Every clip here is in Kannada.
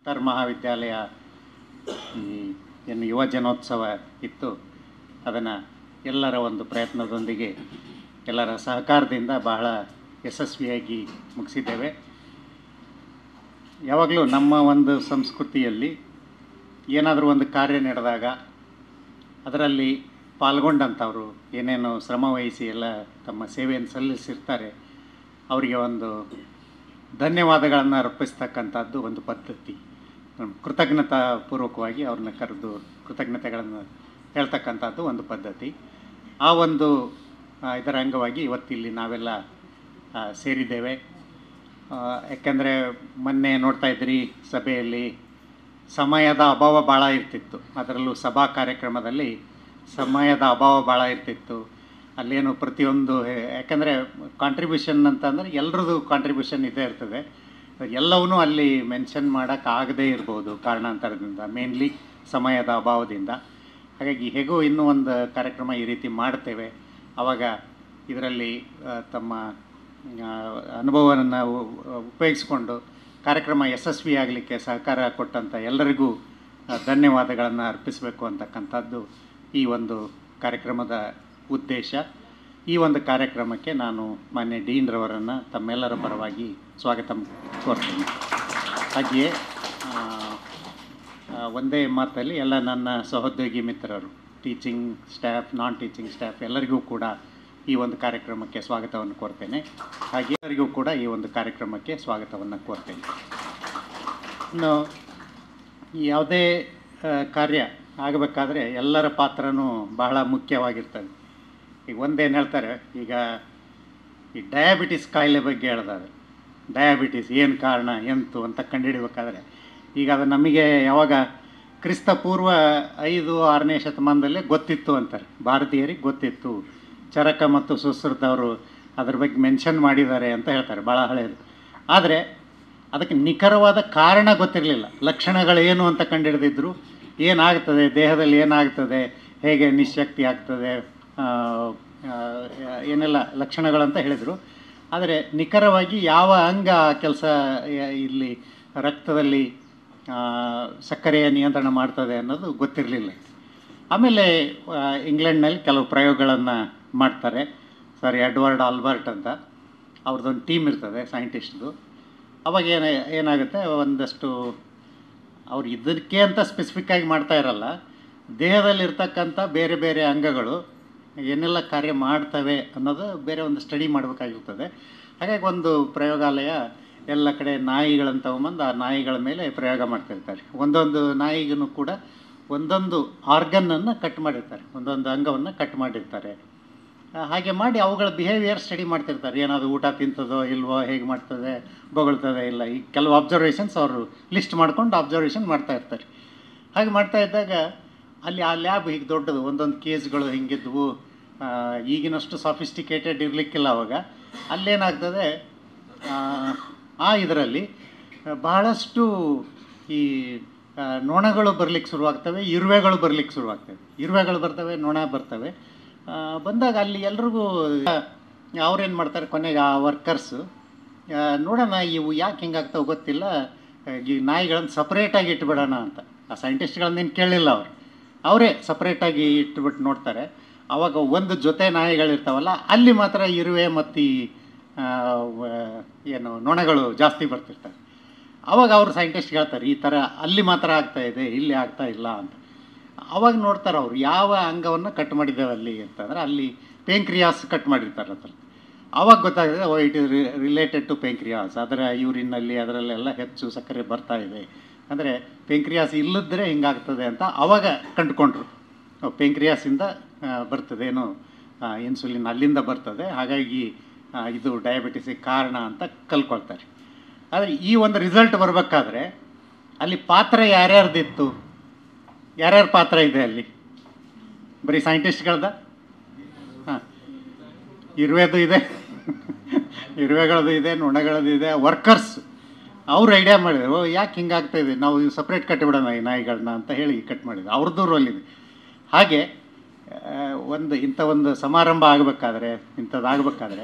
ಮಹಾವಿದ್ಯಾಲಯ ಈ ಏನು ಯುವ ಜನೋತ್ಸವ ಇತ್ತು, ಅದನ್ನು ಎಲ್ಲರ ಒಂದು ಪ್ರಯತ್ನದೊಂದಿಗೆ ಎಲ್ಲರ ಸಹಕಾರದಿಂದ ಬಹಳ ಯಶಸ್ವಿಯಾಗಿ ಮುಗಿಸಿದ್ದೇವೆ. ಯಾವಾಗಲೂ ನಮ್ಮ ಒಂದು ಸಂಸ್ಕೃತಿಯಲ್ಲಿ ಏನಾದರೂ ಒಂದು ಕಾರ್ಯ ನಡೆದಾಗ ಅದರಲ್ಲಿ ಪಾಲ್ಗೊಂಡಂಥವರು ಏನೇನು ಶ್ರಮವಹಿಸಿ ಎಲ್ಲ ತಮ್ಮ ಸೇವೆಯನ್ನು ಸಲ್ಲಿಸಿರ್ತಾರೆ, ಅವರಿಗೆ ಒಂದು ಧನ್ಯವಾದಗಳನ್ನು ಅರ್ಪಿಸ್ತಕ್ಕಂಥದ್ದು ಒಂದು ಪದ್ಧತಿ. ಕೃತಜ್ಞತಾಪೂರ್ವಕವಾಗಿ ಅವ್ರನ್ನ ಕರೆದು ಕೃತಜ್ಞತೆಗಳನ್ನು ಹೇಳ್ತಕ್ಕಂಥದ್ದು ಒಂದು ಪದ್ಧತಿ. ಆ ಒಂದು ಇದರ ಅಂಗವಾಗಿ ಇವತ್ತಿಲ್ಲಿ ನಾವೆಲ್ಲ ಸೇರಿದ್ದೇವೆ. ಯಾಕೆಂದರೆ ಮೊನ್ನೆ ನೋಡ್ತಾ ಇದ್ರಿ ಸಭೆಯಲ್ಲಿ ಸಮಯದ ಅಭಾವ ಭಾಳ ಇರ್ತಿತ್ತು. ಅದರಲ್ಲೂ ಸಭಾ ಕಾರ್ಯಕ್ರಮದಲ್ಲಿ ಸಮಯದ ಅಭಾವ ಭಾಳ ಇರ್ತಿತ್ತು. ಅಲ್ಲೇನು ಪ್ರತಿಯೊಂದು ಯಾಕೆಂದರೆ ಕಾಂಟ್ರಿಬ್ಯೂಷನ್ ಅಂತಂದರೆ ಎಲ್ಲರದ್ದು ಕಾಂಟ್ರಿಬ್ಯೂಷನ್ ಇದ್ದೇ ಇರ್ತದೆ. ಎಲ್ಲವನ್ನೂ ಅಲ್ಲಿ ಮೆನ್ಷನ್ ಮಾಡೋಕ್ಕಾಗದೇ ಇರ್ಬೋದು ಕಾರಣಾಂತರದಿಂದ, ಮೇನ್ಲಿ ಸಮಯದ ಅಭಾವದಿಂದ. ಹಾಗಾಗಿ ಹೇಗೋ ಇನ್ನೂ ಒಂದು ಕಾರ್ಯಕ್ರಮ ಈ ರೀತಿ ಮಾಡ್ತೇವೆ. ಆವಾಗ ಇದರಲ್ಲಿ ತಮ್ಮ ಅನುಭವವನ್ನು ಉಪಯೋಗಿಸ್ಕೊಂಡು ಕಾರ್ಯಕ್ರಮ ಯಶಸ್ವಿಯಾಗಲಿಕ್ಕೆ ಸಹಕಾರ ಕೊಟ್ಟಂಥ ಎಲ್ಲರಿಗೂ ಧನ್ಯವಾದಗಳನ್ನು ಅರ್ಪಿಸಬೇಕು ಅಂತಕ್ಕಂಥದ್ದು ಈ ಒಂದು ಕಾರ್ಯಕ್ರಮದ ಉದ್ದೇಶ. ಈ ಒಂದು ಕಾರ್ಯಕ್ರಮಕ್ಕೆ ನಾನು ಮಾನ್ಯ ಡೀನ್ರವರನ್ನು ತಮ್ಮೆಲ್ಲರ ಪರವಾಗಿ ಸ್ವಾಗತ ಕೋರ್ತೀನಿ. ಹಾಗೆಯೇ ಒಂದೇ ಮಾತಲ್ಲಿ ಎಲ್ಲ ನನ್ನ ಸಹೋದ್ಯೋಗಿ ಮಿತ್ರರು, ಟೀಚಿಂಗ್ ಸ್ಟಾಫ್, ನಾನ್ ಟೀಚಿಂಗ್ ಸ್ಟಾಫ್ ಎಲ್ಲರಿಗೂ ಕೂಡ ಈ ಒಂದು ಕಾರ್ಯಕ್ರಮಕ್ಕೆ ಸ್ವಾಗತವನ್ನು ಕೋರ್ತೇನೆ. ಹಾಗೆ ಎಲ್ಲರಿಗೂ ಕೂಡ ಈ ಒಂದು ಕಾರ್ಯಕ್ರಮಕ್ಕೆ ಸ್ವಾಗತವನ್ನು ಕೋರ್ತೇನೆ. ಇನ್ನು ಯಾವುದೇ ಕಾರ್ಯ ಆಗಬೇಕಾದ್ರೆ ಎಲ್ಲರ ಪಾತ್ರನೂ ಬಹಳ ಮುಖ್ಯವಾಗಿರ್ತದೆ. ಈಗ ಒಂದೇನು ಹೇಳ್ತಾರೆ, ಈಗ ಈ ಡಯಾಬಿಟಿಸ್ ಕಾಯಿಲೆ ಬಗ್ಗೆ ಹೇಳಿದಾಗ ಡಯಾಬಿಟಿಸ್ ಏನು ಕಾರಣ ಎಂತು ಅಂತ ಕಂಡುಹಿಡಬೇಕಾದ್ರೆ ಈಗ ಅದು ನಮಗೆ ಯಾವಾಗ ಕ್ರಿಸ್ತಪೂರ್ವ 5-6ನೇ ಶತಮಾನದಲ್ಲೇ ಗೊತ್ತಿತ್ತು ಅಂತಾರೆ. ಭಾರತೀಯರಿಗೆ ಗೊತ್ತಿತ್ತು. ಚರಕ ಮತ್ತು ಸುಶ್ರುತವರು ಅದ್ರ ಬಗ್ಗೆ ಮೆನ್ಷನ್ ಮಾಡಿದ್ದಾರೆ ಅಂತ ಹೇಳ್ತಾರೆ, ಭಾಳ ಹಳೆಯದು. ಆದರೆ ಅದಕ್ಕೆ ನಿಖರವಾದ ಕಾರಣ ಗೊತ್ತಿರಲಿಲ್ಲ. ಲಕ್ಷಣಗಳೇನು ಅಂತ ಕಂಡುಹಿಡಿದಿದ್ರು. ಏನಾಗ್ತದೆ ದೇಹದಲ್ಲಿ, ಏನಾಗ್ತದೆ, ಹೇಗೆ ನಿಶಕ್ತಿ ಆಗ್ತದೆ, ಏನೆಲ್ಲ ಲಕ್ಷಣಗಳಂತ ಹೇಳಿದರು. ಆದರೆ ನಿಖರವಾಗಿ ಯಾವ ಅಂಗ ಕೆಲಸ ಇಲ್ಲಿ ರಕ್ತದಲ್ಲಿ ಸಕ್ಕರೆಯ ನಿಯಂತ್ರಣ ಮಾಡ್ತದೆ ಅನ್ನೋದು ಗೊತ್ತಿರಲಿಲ್ಲ. ಆಮೇಲೆ ಇಂಗ್ಲೆಂಡ್ನಲ್ಲಿ ಕೆಲವು ಪ್ರಯೋಗಗಳನ್ನು ಮಾಡ್ತಾರೆ. ಸರ್ ಎಡ್ವರ್ಡ್ ಆಲ್ಬರ್ಟ್ ಅಂತ ಅವ್ರದ್ದೊಂದು ಟೀಮ್ ಇರ್ತದೆ ಸೈಂಟಿಸ್ಟ್ದು. ಅವಾಗ ಏನಾಗುತ್ತೆ, ಒಂದಷ್ಟು ಅವ್ರು ಇದಕ್ಕೆ ಅಂತ ಸ್ಪೆಸಿಫಿಕ್ಕಾಗಿ ಮಾಡ್ತಾ ಇರಲ್ಲ, ದೇಹದಲ್ಲಿರ್ತಕ್ಕಂಥ ಬೇರೆ ಬೇರೆ ಅಂಗಗಳು ಏನೆಲ್ಲ ಕಾರ್ಯ ಮಾಡ್ತವೆ ಅನ್ನೋದು ಬೇರೆ ಒಂದು ಸ್ಟಡಿ ಮಾಡಬೇಕಾಗಿರ್ತದೆ. ಹಾಗಾಗಿ ಒಂದು ಪ್ರಯೋಗಾಲಯ ಎಲ್ಲ ಕಡೆ ನಾಯಿಗಳನ್ನು ತಗೊಂಬಂದು ಆ ನಾಯಿಗಳ ಮೇಲೆ ಪ್ರಯೋಗ ಮಾಡ್ತಿರ್ತಾರೆ. ಒಂದೊಂದು ನಾಯಿಗೂ ಕೂಡ ಒಂದೊಂದು ಆರ್ಗನ್ನನ್ನು ಕಟ್ ಮಾಡಿರ್ತಾರೆ, ಒಂದೊಂದು ಅಂಗವನ್ನು ಕಟ್ ಮಾಡಿರ್ತಾರೆ. ಹಾಗೆ ಮಾಡಿ ಅವುಗಳ ಬಿಹೇವಿಯರ್ ಸ್ಟಡಿ ಮಾಡ್ತಿರ್ತಾರೆ. ಏನಾದರೂ ಊಟ ತಿಂತದೋ ಇಲ್ವೋ, ಹೇಗೆ ಮಾಡ್ತದೆ, ಬೊಗಳ್ತದೆ ಇಲ್ಲ, ಈ ಕೆಲವು ಅಬ್ಸರ್ವೇಷನ್ಸ್ ಅವರು ಲಿಸ್ಟ್ ಮಾಡ್ಕೊಂಡು ಅಬ್ಸರ್ವೇಷನ್ ಮಾಡ್ತಾ ಇರ್ತಾರೆ. ಹಾಗೆ ಮಾಡ್ತಾ ಇದ್ದಾಗ ಅಲ್ಲಿ ಆ ಲ್ಯಾಬ್ ಹೀಗೆ ದೊಡ್ಡದು, ಒಂದೊಂದು ಕೇಸ್ಗಳು ಹಿಂಗಿದ್ವು. ಈಗಿನಷ್ಟು ಸಾಫಿಸ್ಟಿಕೇಟೆಡ್ ಇರಲಿಕ್ಕಿಲ್ಲ ಅವಾಗ. ಅಲ್ಲೇನಾಗ್ತದೆ, ಇದರಲ್ಲಿ ಬಹಳಷ್ಟು ಈ ನೊಣಗಳು ಬರಲಿಕ್ಕೆ ಶುರುವಾಗ್ತವೆ, ಇರುವೆಗಳು ಬರಲಿಕ್ಕೆ ಶುರುವಾಗ್ತವೆ. ಇರುವೆಗಳು ಬರ್ತವೆ, ನೊಣ ಬರ್ತವೆ. ಬಂದಾಗ ಅಲ್ಲಿ ಎಲ್ರಿಗೂ ಅವ್ರೇನು ಮಾಡ್ತಾರೆ, ಕೊನೆಗೆ ಆ ವರ್ಕರ್ಸು ನೋಡೋಣ ಇವು ಯಾಕೆ ಹಿಂಗಾಗ್ತಾವೆ ಗೊತ್ತಿಲ್ಲ, ಈ ನಾಯಿಗಳನ್ನು ಸಪ್ರೇಟಾಗಿ ಇಟ್ಬಿಡೋಣ ಅಂತ. ಆ ಸೈಂಟಿಸ್ಟ್ಗಳನ್ನೇನು ಕೇಳಲಿಲ್ಲ ಅವರೇ ಸಪ್ರೇಟಾಗಿ ಇಟ್ಬಿಟ್ಟು ನೋಡ್ತಾರೆ. ಆವಾಗ ಒಂದು ಜೊತೆ ನಾಯಿಗಳಿರ್ತಾವಲ್ಲ, ಅಲ್ಲಿ ಮಾತ್ರ ಇರುವೆ ಮತ್ತು ಏನು ನೊಣಗಳು ಜಾಸ್ತಿ ಬರ್ತಿರ್ತಾರೆ. ಆವಾಗ ಅವರು ಸೈಂಟಿಸ್ಟ್ ಹೇಳ್ತಾರೆ, ಈ ಥರ ಅಲ್ಲಿ ಮಾತ್ರ ಆಗ್ತಾಯಿದೆ, ಇಲ್ಲಿ ಆಗ್ತಾ ಇಲ್ಲ ಅಂತ. ಆವಾಗ ನೋಡ್ತಾರೆ ಅವರು ಯಾವ ಅಂಗವನ್ನು ಕಟ್ ಮಾಡಿದ್ದೇವೆ ಅಲ್ಲಿ ಅಂತಂದರೆ, ಅಲ್ಲಿ ಪೇಂಕ್ರಿಯಾಸ್ ಕಟ್ ಮಾಡಿರ್ತಾರೆ ಅದ್ರ. ಆವಾಗ ಗೊತ್ತಾಗಿದೆ, ಇಟ್ ಇಸ್ ರಿಲೇಟೆಡ್ ಟು ಪೇಂಕ್ರಿಯಾಸ್. ಅದರ ಯೂರಿನಲ್ಲಿ ಅದರಲ್ಲೆಲ್ಲ ಹೆಚ್ಚು ಸಕ್ಕರೆ ಬರ್ತಾ ಇದೆ, ಅಂದರೆ ಪೇಂಕ್ರಿಯಾಸ್ ಇಲ್ಲದ್ರೆ ಹಿಂಗಾಗ್ತದೆ ಅಂತ ಆವಾಗ ಕಂಡುಕೊಂಡ್ರು. ಪೇಂಕ್ರಿಯಾಸಿಂದ ಬರ್ತದೆ ಏನೋ ಇನ್ಸುಲಿನ್ ಅಲ್ಲಿಂದ ಬರ್ತದೆ, ಹಾಗಾಗಿ ಇದು ಡಯಾಬಿಟಿಸಿಗೆ ಕಾರಣ ಅಂತ ಕಲ್ಕೊಳ್ತಾರೆ. ಆದರೆ ಈ ಒಂದು ರಿಸಲ್ಟ್ ಬರಬೇಕಾದ್ರೆ ಅಲ್ಲಿ ಪಾತ್ರ ಯಾರ್ಯಾರ್ದಿತ್ತು, ಯಾರ್ಯಾರ ಪಾತ್ರ ಇದೆ ಅಲ್ಲಿ? ಬರೀ ಸೈಂಟಿಸ್ಟ್ಗಳದ? ಹಾಂ, ಇರುವೆದು ಇದೆ, ಇರುವೆಗಳದ್ದು ಇದೆ, ನೊಣಗಳದ್ದು ಇದೆ, ವರ್ಕರ್ಸ್ ಅವ್ರು ಐಡಿಯಾ ಮಾಡಿದ್ರು, ಯಾಕೆ ಹಿಂಗಾಗ್ತಾಯಿದೆ, ನಾವು ಸಪ್ರೇಟ್ ಕಟ್ಟಿಬಿಡೋಣ ಈ ನಾಯಿಗಳನ್ನ ಅಂತ ಹೇಳಿ ಕಟ್ ಮಾಡಿದ್ರು. ಅವ್ರದ್ದು ರೋಲ್ ಇದೆ. ಹಾಗೆ ಇಂಥ ಒಂದು ಸಮಾರಂಭ ಆಗಬೇಕಾದ್ರೆ, ಇಂಥದ್ದಾಗಬೇಕಾದ್ರೆ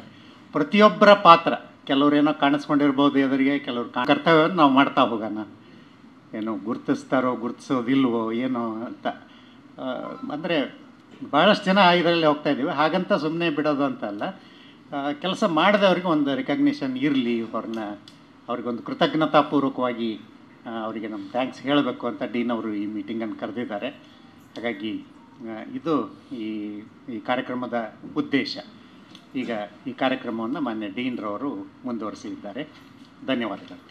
ಪ್ರತಿಯೊಬ್ಬರ ಪಾತ್ರ, ಕೆಲವ್ರೇನೋ ಕಾಣಿಸ್ಕೊಂಡಿರ್ಬೋದು ಎದುರಿಗೆ, ಕೆಲವ್ರು ಕರ್ತವ್ಯವನ್ನು ನಾವು ಮಾಡ್ತಾ ಹೋಗೋಣ. ಏನೋ ಗುರುತಿಸ್ತಾರೋ ಗುರುತಿಸೋದಿಲ್ವೋ ಏನೋ ಅಂತ. ಅಂದರೆ ಭಾಳಷ್ಟು ಜನ ಇದರಲ್ಲಿ ಹೋಗ್ತಾ ಇದ್ದೀವಿ, ಹಾಗಂತ ಸುಮ್ಮನೆ ಬಿಡೋದು ಅಂತ ಅಲ್ಲ. ಕೆಲಸ ಮಾಡಿದವ್ರಿಗೆ ಒಂದು ರೆಕಗ್ನಿಷನ್ ಇರಲಿ, ಅವ್ರಿಗೊಂದು ಕೃತಜ್ಞತಾಪೂರ್ವಕವಾಗಿ ಅವರಿಗೆ ನಮ್ಮ ಥ್ಯಾಂಕ್ಸ್ ಹೇಳಬೇಕು ಅಂತ ಡೀನ್ ಅವರು ಈ ಮೀಟಿಂಗನ್ನು ಕರೆದಿದ್ದಾರೆ. ಹಾಗಾಗಿ ಇದು ಈ ಕಾರ್ಯಕ್ರಮದ ಉದ್ದೇಶ. ಈಗ ಈ ಕಾರ್ಯಕ್ರಮವನ್ನು ಮಾನ್ಯ ಡೀನ್ರವರು ಮುಂದುವರಿಸಿದ್ದಾರೆ. ಧನ್ಯವಾದಗಳು.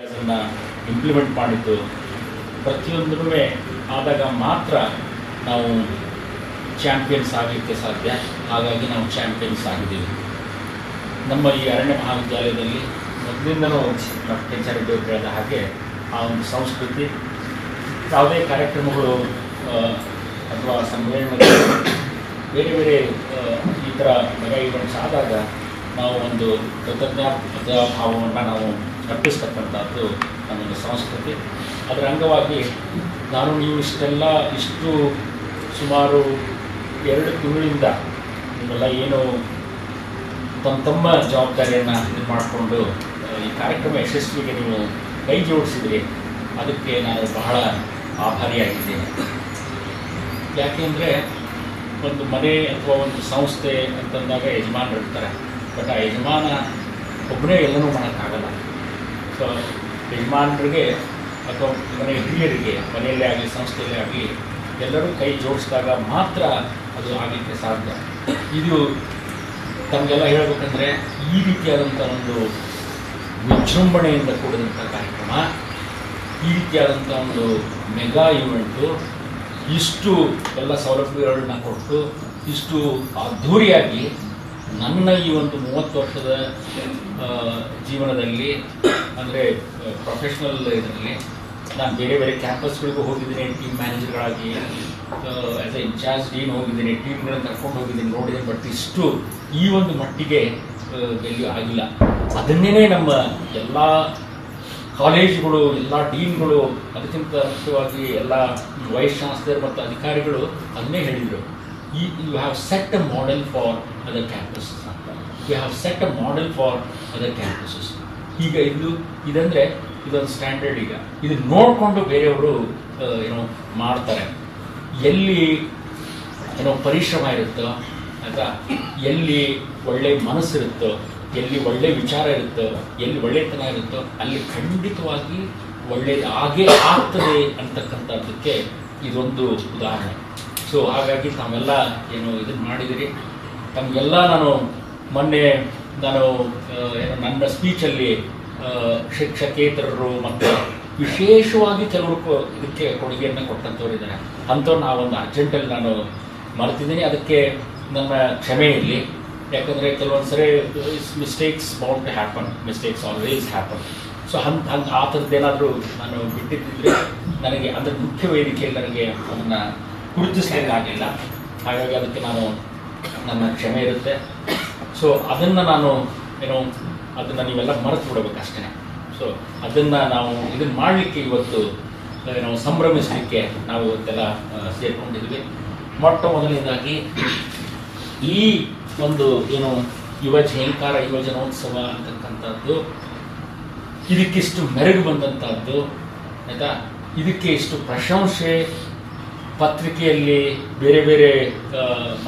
ಅದನ್ನು ಇಂಪ್ಲಿಮೆಂಟ್ ಮಾಡಿದ್ದು ಪ್ರತಿಯೊಂದೂ ಆದಾಗ ಮಾತ್ರ ನಾವು ಚಾಂಪಿಯನ್ಸ್ ಆಗಲಿಕ್ಕೆ ಸಾಧ್ಯ. ಹಾಗಾಗಿ ನಾವು ಚಾಂಪಿಯನ್ಸ್ ಆಗಿದ್ದೀವಿ. ನಮ್ಮ ಈ ಅರಣ್ಯ ಮಹಾವಿದ್ಯಾಲಯದಲ್ಲಿ ಮೊದಲಿಂದನೂ ಡಾಕ್ಟರ್ ಎಚ್ ಆರ್ ರೆಡ್ಡಿ ಅವರು ಹೇಳಿದ ಹಾಗೆ ಆ ಒಂದು ಸಂಸ್ಕೃತಿ, ಯಾವುದೇ ಕಾರ್ಯಕ್ರಮಗಳು ಅಥವಾ ಸಮ್ಮೇಳನಗಳು, ಬೇರೆ ಬೇರೆ ಈ ಥರ ಮೆಗಾ ಈವೆಂಟ್ಸ್ ಆದಾಗ ನಾವು ಒಂದು ಕೃತಜ್ಞತಾ ಭಾವವನ್ನು ನಾವು ಅರ್ಪಿಸ್ತಕ್ಕಂಥದ್ದು ನಮ್ಮೊಂದು ಸಂಸ್ಕೃತಿ. ಅದರ ಅಂಗವಾಗಿ ನಾನು ನೀವು ಇಷ್ಟು ಸುಮಾರು 2 ತಿಂಗಳಿಂದ ನೀವೆಲ್ಲ ಏನು ತಮ್ಮ ಜವಾಬ್ದಾರಿಯನ್ನು ಇದು ಮಾಡಿಕೊಂಡು ಈ ಕಾರ್ಯಕ್ರಮ ಯಶಸ್ವಿಗೆ ನೀವು ಕೈ ಜೋಡಿಸಿದ್ರಿ, ಅದಕ್ಕೆ ನಾನು ಬಹಳ ಆಭಾರಿಯಾಗಿದ್ದೇನೆ. ಯಾಕೆಂದರೆ ಒಂದು ಮನೆ ಅಥವಾ ಒಂದು ಸಂಸ್ಥೆ ಅಂತಂದಾಗ ಯಜಮಾನರು ಇರ್ತಾರೆ. ಬಟ್ ಆ ಯಜಮಾನ ಒಬ್ಬನೇ ಎಲ್ಲನೂ ಮಾಡೋಕ್ಕಾಗಲ್ಲ. ಸೊ ಯಜಮಾನರಿಗೆ ಅಥವಾ ಮನೆ ಹಿರಿಯರಿಗೆ, ಮನೆಯಲ್ಲೇ ಆಗಲಿ ಸಂಸ್ಥೆಯಲ್ಲೇ ಆಗಲಿ, ಎಲ್ಲರೂ ಕೈ ಜೋಡಿಸಿದಾಗ ಮಾತ್ರ ಅದು ಆಗಲಿಕ್ಕೆ ಸಾಧ್ಯ. ಇದು ತಮಗೆಲ್ಲ ಹೇಳಬೇಕಂದ್ರೆ ಈ ರೀತಿಯಾದಂಥ ಒಂದು ವಿಜೃಂಭಣೆಯಿಂದ ಕೂಡಿದಂಥ ಕಾರ್ಯಕ್ರಮ, ಈ ರೀತಿಯಾದಂಥ ಒಂದು ಮೆಗಾ ಈವೆಂಟು, ಇಷ್ಟು ಎಲ್ಲ ಸೌಲಭ್ಯಗಳನ್ನ ಕೊಟ್ಟು ಇಷ್ಟು ಅದ್ಧೂರಿಯಾಗಿ ನನ್ನ ಈ ಒಂದು 30 ವರ್ಷದ ಜೀವನದಲ್ಲಿ, ಅಂದರೆ ಪ್ರೊಫೆಷ್ನಲ್ ಇದರಲ್ಲಿ ನಾನು ಬೇರೆ ಬೇರೆ ಕ್ಯಾಂಪಸ್ಗಳಿಗೂ ಹೋಗಿದ್ದೀನಿ, ಟೀಮ್ ಮ್ಯಾನೇಜರ್ಗಳಾಗಿ, ಆ್ಯಸ್ ಎ ಇನ್ಚಾರ್ಜ್ ಡೀನ್ ಹೋಗಿದ್ದೀನಿ, ಟೀಮ್ಗಳನ್ನ ಕರ್ಕೊಂಡು ಹೋಗಿದ್ದೀನಿ, ನೋಡಿದ್ದೀನಿ. ಬಟ್ ಇಷ್ಟು ಈ ಒಂದು ಮಟ್ಟಿಗೆ ಗೆಲ್ಲಿ ಆಗಿಲ್ಲ. ಅದನ್ನೇ ನಮ್ಮ ಎಲ್ಲ ಕಾಲೇಜುಗಳು, ಎಲ್ಲ ಡೀನ್ಗಳು, ಅದಕ್ಕಿಂತ ಮುಖ್ಯವಾಗಿ ಎಲ್ಲ ವೈಸ್ ಚಾನ್ಸಲರ್ ಮತ್ತು ಅಧಿಕಾರಿಗಳು ಅದನ್ನೇ ಹೇಳಿದರು. You have set a model for other campuses ಅಂತ. You have set a model for other campuses. ಈಗ ಇದಂದರೆ ಇದೊಂದು ಸ್ಟ್ಯಾಂಡರ್ಡ್. ಈಗ ಇದನ್ನು ನೋಡಿಕೊಂಡು ಬೇರೆಯವರು ಮಾಡ್ತಾರೆ. ಎಲ್ಲಿ ಪರಿಶ್ರಮ ಇರುತ್ತೋ ಆಯಿತಾ, ಎಲ್ಲಿ ಒಳ್ಳೆ ಮನಸ್ಸಿರುತ್ತೋ, ಎಲ್ಲಿ ಒಳ್ಳೆ ವಿಚಾರ ಇರುತ್ತೋ, ಎಲ್ಲಿ ಒಳ್ಳೆತನ ಇರುತ್ತೋ, ಅಲ್ಲಿ ಖಂಡಿತವಾಗಿ ಒಳ್ಳೆಯದು ಆಗೇ ಆಗ್ತದೆ ಅಂತಕ್ಕಂಥದ್ದಕ್ಕೆ ಇದೊಂದು ಉದಾಹರಣೆ. ಸೊ ಹಾಗಾಗಿ ತಾವೆಲ್ಲ ಇದನ್ನು ಮಾಡಿದಿರಿ. ತಮಗೆಲ್ಲ ಮೊನ್ನೆ ನನ್ನ ಸ್ಪೀಚಲ್ಲಿ ಶಿಕ್ಷಕೇತರರು ಮತ್ತು ವಿಶೇಷವಾಗಿ ಕೆಲವರು ಇದಕ್ಕೆ ಕೊಡುಗೆಯನ್ನು ಕೊಟ್ಟಂಥವ್ರಿದ್ದಾರೆ. ಅಂಥವ್ರು ನಾವೊಂದು ಅರ್ಜೆಂಟಲ್ಲಿ ನಾನು ಮರೆತಿದ್ದೀನಿ. ಅದಕ್ಕೆ ನನ್ನ ಕ್ಷಮೆ ಇರಲಿ. ಯಾಕಂದರೆ ಕೆಲವೊಂದು ಸರಿ mistakes bound to happen, mistakes always happen. So ಹಂಗೆ ಆ ಥರದ್ದೇನಾದರೂ ನಾನು ಬಿಟ್ಟಿದ್ದರೆ ನನಗೆ ಅದರ ಮುಖ್ಯ ವೇದಿಕೆಯಲ್ಲಿ ನನಗೆ ಅದನ್ನು ಗುರುತಿಸಲಿಕ್ಕಾಗಲಿಲ್ಲ. ಹಾಗಾಗಿ ಅದಕ್ಕೆ ನನ್ನ ಕ್ಷಮೆ ಇರುತ್ತೆ. ಸೊ ಅದನ್ನು ಅದನ್ನು ನೀವೆಲ್ಲ ಮರೆತು ಬಿಡಬೇಕಷ್ಟೇ. ಸೊ ಅದನ್ನು ನಾವು ಇದನ್ನು ಮಾಡಲಿಕ್ಕೆ ಇವತ್ತು ಸಂಭ್ರಮಿಸಲಿಕ್ಕೆ ನಾವು ಇವತ್ತೆಲ್ಲ ಸೇರಿಕೊಂಡಿದ್ವಿ. ಮೊಟ್ಟ ಮೊದಲನೇದಾಗಿ ಈ ಒಂದು ಯುವ ಝೇಂಕಾರ, ಯುವ ಜನೋತ್ಸವ ಅಂತಕ್ಕಂಥದ್ದು ಇದಕ್ಕಿಷ್ಟು ಮೆರುಗು ಬಂದಂಥದ್ದು ಆಯಿತಾ. ಇದಕ್ಕೆ ಇಷ್ಟು ಪ್ರಶಂಸೆ ಪತ್ರಿಕೆಯಲ್ಲಿ, ಬೇರೆ ಬೇರೆ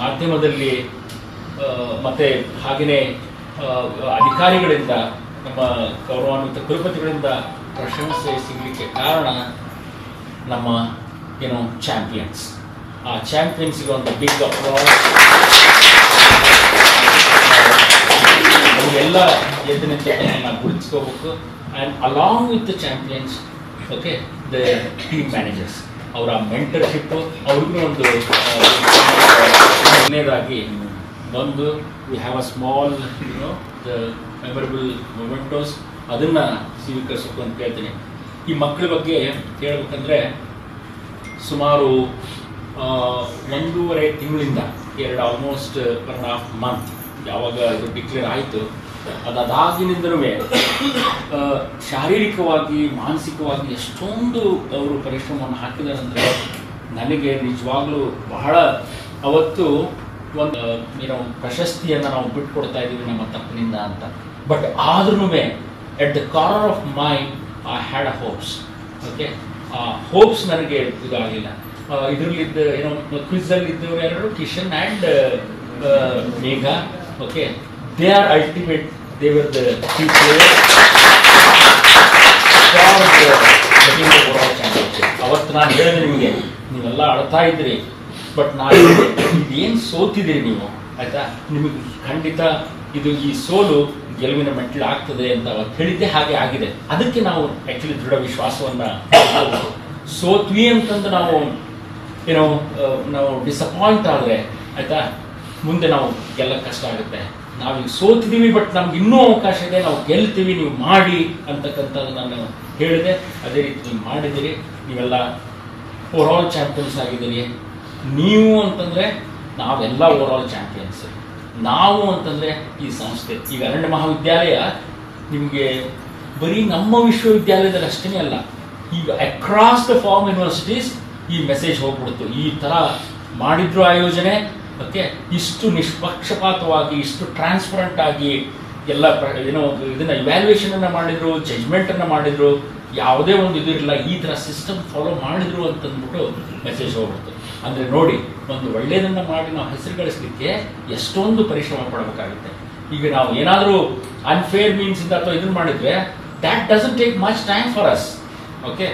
ಮಾಧ್ಯಮದಲ್ಲಿ ಮತ್ತು ಹಾಗೆಯೇ ಅಧಿಕಾರಿಗಳಿಂದ, ನಮ್ಮ ಗೌರವಾನ್ವಿತ ಕುಲಪತಿಗಳಿಂದ ಪ್ರಶಂಸೆ ಸಿಗಲಿಕ್ಕೆ ಕಾರಣ ನಮ್ಮ ಚಾಂಪಿಯನ್ಸ್. ಆ ಚಾಂಪಿಯನ್ಸ್ಗೆ ಒಂದು ಬಿಗ್ ಅಪ್ಲಾಸ್. ಅವರೆಲ್ಲ ಎದ್ದು ನಿಂತನ್ನು ಗುರುತಿಸ್ಕೋಬೇಕು. And along with the champions, okay, the team managers, ಅವರ ಮೆಂಟರ್ಶಿಪ್ಪು ಅವ್ರಿಗೂ ಒಂದು ಮೊದಲನೇದಾಗಿ we have a small the memorable mementos, ಅದನ್ನು ಸ್ವೀಕರಿಸಬೇಕು ಅಂತ ಹೇಳ್ತೀನಿ. ಈ ಮಕ್ಕಳ ಬಗ್ಗೆ ಹೇಳ್ಬೇಕಂದ್ರೆ ಸುಮಾರು 1.5 ತಿಂಗಳಿಂದ ಆಲ್ಮೋಸ್ಟ್ 1.5 ಮಂತ್ ಯಾವಾಗ ಇದು ಡಿಕ್ಲೇರ್ ಆಯಿತು, ಅದಾಗಿನಿಂದಲೂ ಶಾರೀರಿಕವಾಗಿ, ಮಾನಸಿಕವಾಗಿ ಎಷ್ಟೊಂದು ಅವರು ಪರಿಶ್ರಮವನ್ನು ಹಾಕಿದ್ದಾರೆ ಅಂದರೆ ನನಗೆ ನಿಜವಾಗ್ಲೂ ಬಹಳ ಅವತ್ತು ಒಂದು ಪ್ರಶಸ್ತಿಯನ್ನು ನಾವು ಬಿಟ್ಕೊಡ್ತಾ ಇದ್ದೀವಿ ನಮ್ಮ ತಪ್ಪಿನಿಂದ ಅಂತ. ಬಟ್ ಆದ್ರೂ at the corner of mind I had a hopes. Okay. Hopes ನನಗೆ ಇದಾಗಲಿಲ್ಲ. ಇದರಲ್ಲಿದ್ದ ಏನೋ ಕ್ವಿಝಲ್ಲಿ ಇದ್ದವರು ಯಾರು, Kishan and Megha. Okay, they are ultimate, they were the key player ಅವತ್ತು ನಾನು ಹೇಳಿದೆ ನಿಮಗೆ, ನೀವೆಲ್ಲ ಅಳ್ತಾ ಇದ್ರಿ, ಬಟ್ ನಾನು ಏನು ಸೋತಿದ್ದೀರಿ ನೀವು, ಆಯ್ತಾ, ನಿಮಗೆ ಖಂಡಿತ ಇದು ಈ ಸೋಲು ಗೆಲುವಿನ ಮೆಟ್ಟಿಲು ಆಗ್ತದೆ ಅಂತ ಅವತ್ತು ಹೇಳಿದ್ದೆ, ಹಾಗೆ ಆಗಿದೆ. ಅದಕ್ಕೆ ನಾವು ಆ್ಯಕ್ಚುಲಿ ದೃಢ ವಿಶ್ವಾಸವನ್ನು ಸೋತ್ವಿ ಅಂತಂದು ನಾವು ಏನೋ ನಾವು ಡಿಸಪಾಯಿಂಟ್ ಆದರೆ, ಆಯಿತಾ, ಮುಂದೆ ನಾವು ಗೆಲ್ಲಕ್ಕೆ ಕಷ್ಟ ಆಗುತ್ತೆ. ನಾವೀಗ ಸೋತಿದ್ದೀವಿ, ಬಟ್ ನಮ್ಗೆ ಇನ್ನೂ ಅವಕಾಶ ಇದೆ, ನಾವು ಗೆಲ್ತೀವಿ, ನೀವು ಮಾಡಿ ಅಂತಕ್ಕಂಥದ್ದು ನಾನು ಹೇಳಿದೆ. ಅದೇ ರೀತಿ ನೀವು ಮಾಡಿದ್ದೀರಿ. ನೀವೆಲ್ಲ ಓವರಾಲ್ ಚಾಂಪಿಯನ್ಸ್ ಆಗಿದ್ದೀರಿ. ನೀವು ಅಂತಂದರೆ ನಾವೆಲ್ಲ ಓವರಾಲ್ ಚಾಂಪಿಯನ್ಸ್. ನಾವು ಅಂತಂದರೆ ಈ ಸಂಸ್ಥೆ, ಈಗ ಅರಣ್ಯ ಮಹಾವಿದ್ಯಾಲಯ ನಿಮಗೆ ಬರೀ ನಮ್ಮ ವಿಶ್ವವಿದ್ಯಾಲಯದಲ್ಲಿ ಅಷ್ಟೇ ಅಲ್ಲ, ಈಗ ಅಕ್ರಾಸ್ ದ ಫಾರ್ಮ್ ಯೂನಿವರ್ಸಿಟೀಸ್ ಈ ಮೆಸೇಜ್ ಹೋಗ್ಬಿಡ್ತು. ಈ ಥರ ಮಾಡಿದ್ರು ಆಯೋಜನೆ, ಓಕೆ, ಇಷ್ಟು ನಿಷ್ಪಕ್ಷಪಾತವಾಗಿ, ಇಷ್ಟು ಟ್ರಾನ್ಸ್ಪರೆಂಟ್ ಆಗಿ ಎಲ್ಲ ಏನೋ ಇದನ್ನು ಇವ್ಯಾಲ್ಯೂಯೇಷನನ್ನು ಮಾಡಿದರು, ಜಜ್ಮೆಂಟನ್ನು ಮಾಡಿದರು, ಯಾವುದೇ ಒಂದು ಇದು ಇರಲಿಲ್ಲ, ಈ ಥರ ಸಿಸ್ಟಮ್ ಫಾಲೋ ಮಾಡಿದರು ಅಂತಂದ್ಬಿಟ್ಟು ಮೆಸೇಜ್ ಹೋಗ್ಬಿಡ್ತು. ಅಂದರೆ ನೋಡಿ, ಒಂದು ಒಳ್ಳೆಯದನ್ನು ಮಾಡಿ ನಾವು ಹೆಸರು ಗಳಿಸಲಿಕ್ಕೆ ಎಷ್ಟೊಂದು ಪರಿಶ್ರಮ ಪಡಬೇಕಾಗುತ್ತೆ. ಈಗ ನಾವು ಏನಾದರೂ ಅನ್ಫೇರ್ ಮೀನ್ಸಿಂದ ಅಥವಾ ಇದನ್ನು ಮಾಡಿದರೆ that doesn't take much time for us. Okay,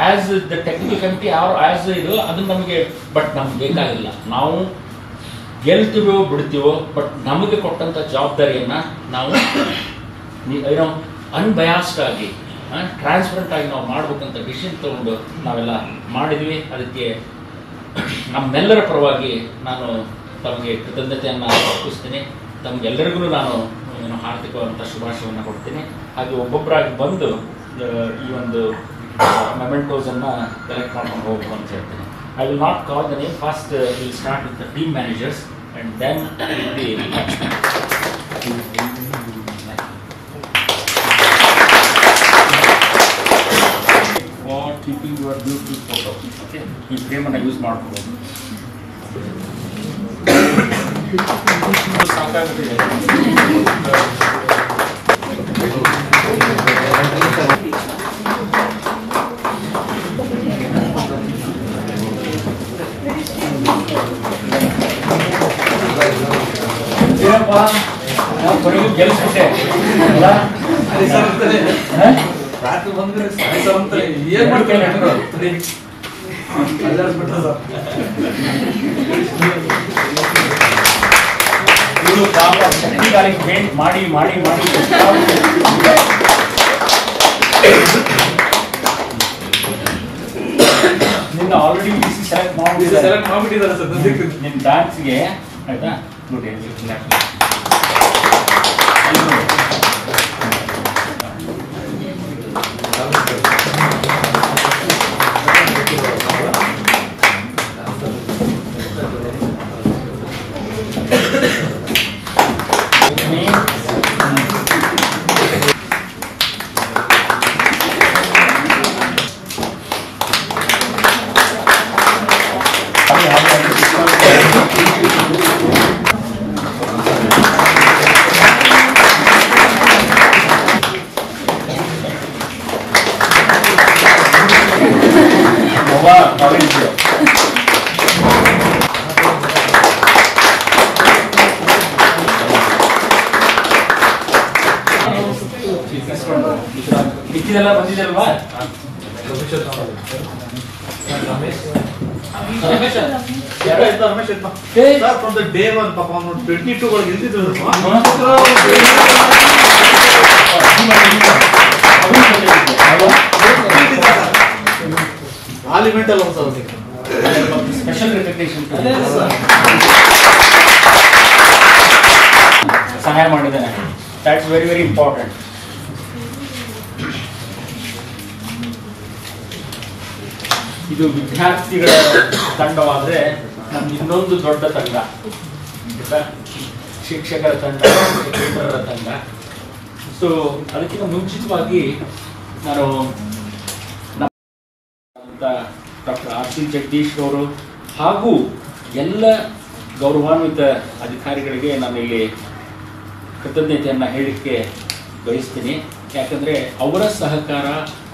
as the technical committee or as ಇದು ಅದನ್ನು ನಮಗೆ, ಬಟ್ ನಮ್ಗೆ ಬೇಕಾಗಿಲ್ಲ. ನಾವು ಗೆಲ್ತೀವೋ ಬಿಡ್ತೀವೋ, ಬಟ್ ನಮಗೆ ಕೊಟ್ಟಂಥ ಜವಾಬ್ದಾರಿಯನ್ನು ನಾವು ಏನೋ ಅನ್ಬಯಾಸ್ಡ್ ಆಗಿ, ಟ್ರಾನ್ಸ್ಪರೆಂಟ್ ಆಗಿ ನಾವು ಮಾಡ್ಬೇಕಂತ ಡಿಸಿಷನ್ ತಗೊಂಡು ನಾವೆಲ್ಲ ಮಾಡಿದ್ವಿ. ಅದಕ್ಕೆ ನಮ್ಮೆಲ್ಲರ ಪರವಾಗಿ ನಾನು ತಮಗೆ ಕೃತಜ್ಞತೆಯನ್ನು ಅರ್ಪಿಸ್ತೀನಿ. ತಮಗೆಲ್ಲರಿಗೂ ನಾನು ಹಾರ್ದಿಕವಾದಂಥ ಶುಭಾಶಯವನ್ನು ಕೊಡ್ತೀನಿ. ಹಾಗೆ ಒಬ್ಬೊಬ್ಬರಾಗಿ ಬಂದು ಈ ಒಂದು ಮೆಮೆಂಟೋಸನ್ನು ಕಲೆಕ್ಟ್ ಮಾಡ್ಕೊಂಡು ಹೋಗ್ಬೇಕು ಅಂತ ಹೇಳ್ತೀನಿ. I will not call the name. First, we'll start with the team managers and then the for keeping your beautiful photo. Okay, ಈ ಫ್ರೇಮನ್ನು ಯೂಸ್ ಮಾಡ್ಕೋಬೋದು. ಸಾಕಾಗ್ಬಿಟ್ಟಿದೆ. ಕೊನೆಗೂ ಗೆಲ್ಸ್ಬಿಟ್ಟೆ ಅಲ್ಲ, ರಾತ್ರಿ ಬಂದ್ರೆ ಸಾಯಂಕಾಲ ಏನ್ ಮಾಡ್ತಾರೆ ಇವರು ಪಾಪ ಶಕ್ತಿಗಾಲಿಗೆ ಪೇಂಟ್ ಮಾಡಿ ಮಾಡಿ ಮಾಡಿ ನಿನ್ನ ಆಲ್ರೆಡಿ ಸೆಲೆಕ್ಟ್ ಮಾಡ್ಬಿಟ್ಟಿದ್ದಾರೆ ಸರ್. ನಿನ್ನ ಡ್ಯಾನ್ಸ್ಗೆ, ಆಯ್ತಾ, ನೋಡಿ ಮಿಕ್ಕಿದೆಲ್ಲ ಬಂದಿದೆಲ್ವಾ? ಫ್ರಮ್ ದ ಡೇ ಒನ್ ಪಾಪ 22 ಒಳಗೆ ಇಲ್ದಿದ್ರು ಪಾರ್ಲಿಮೆಂಟ್ ಅಲ್ಲಿ ಒಂದು ಸ್ಪೆಷಲ್ ರೆಕಗ್ನಿಷನ್ ಸಹಾಯ ಮಾಡಿದ್ದಾನೆ. That's very very important. ಇದು ವಿದ್ಯಾರ್ಥಿಗಳ ತಂಡವಾದರೆ ನಮ್ಗೆ ಇನ್ನೊಂದು ದೊಡ್ಡ ತಂಡ, ಶಿಕ್ಷಕರ ತಂಡ, ಶಿಕ್ಷಕರ ತಂಡ. ಸೊ ಅದಕ್ಕಿಂತ ಮುಂಚಿತವಾಗಿ ನಾನು ಡಾಕ್ಟರ್ ಆರ್ ಸಿ ಜಗದೀಶ್ ಅವರು ಹಾಗೂ ಎಲ್ಲ ಗೌರವಾನ್ವಿತ ಅಧಿಕಾರಿಗಳಿಗೆ ನಾನು ಇಲ್ಲಿ ಕೃತಜ್ಞತೆಯನ್ನು ಹೇಳಲಿಕ್ಕೆ ಬಯಸ್ತೀನಿ. ಯಾಕಂದರೆ ಅವರ ಸಹಕಾರ,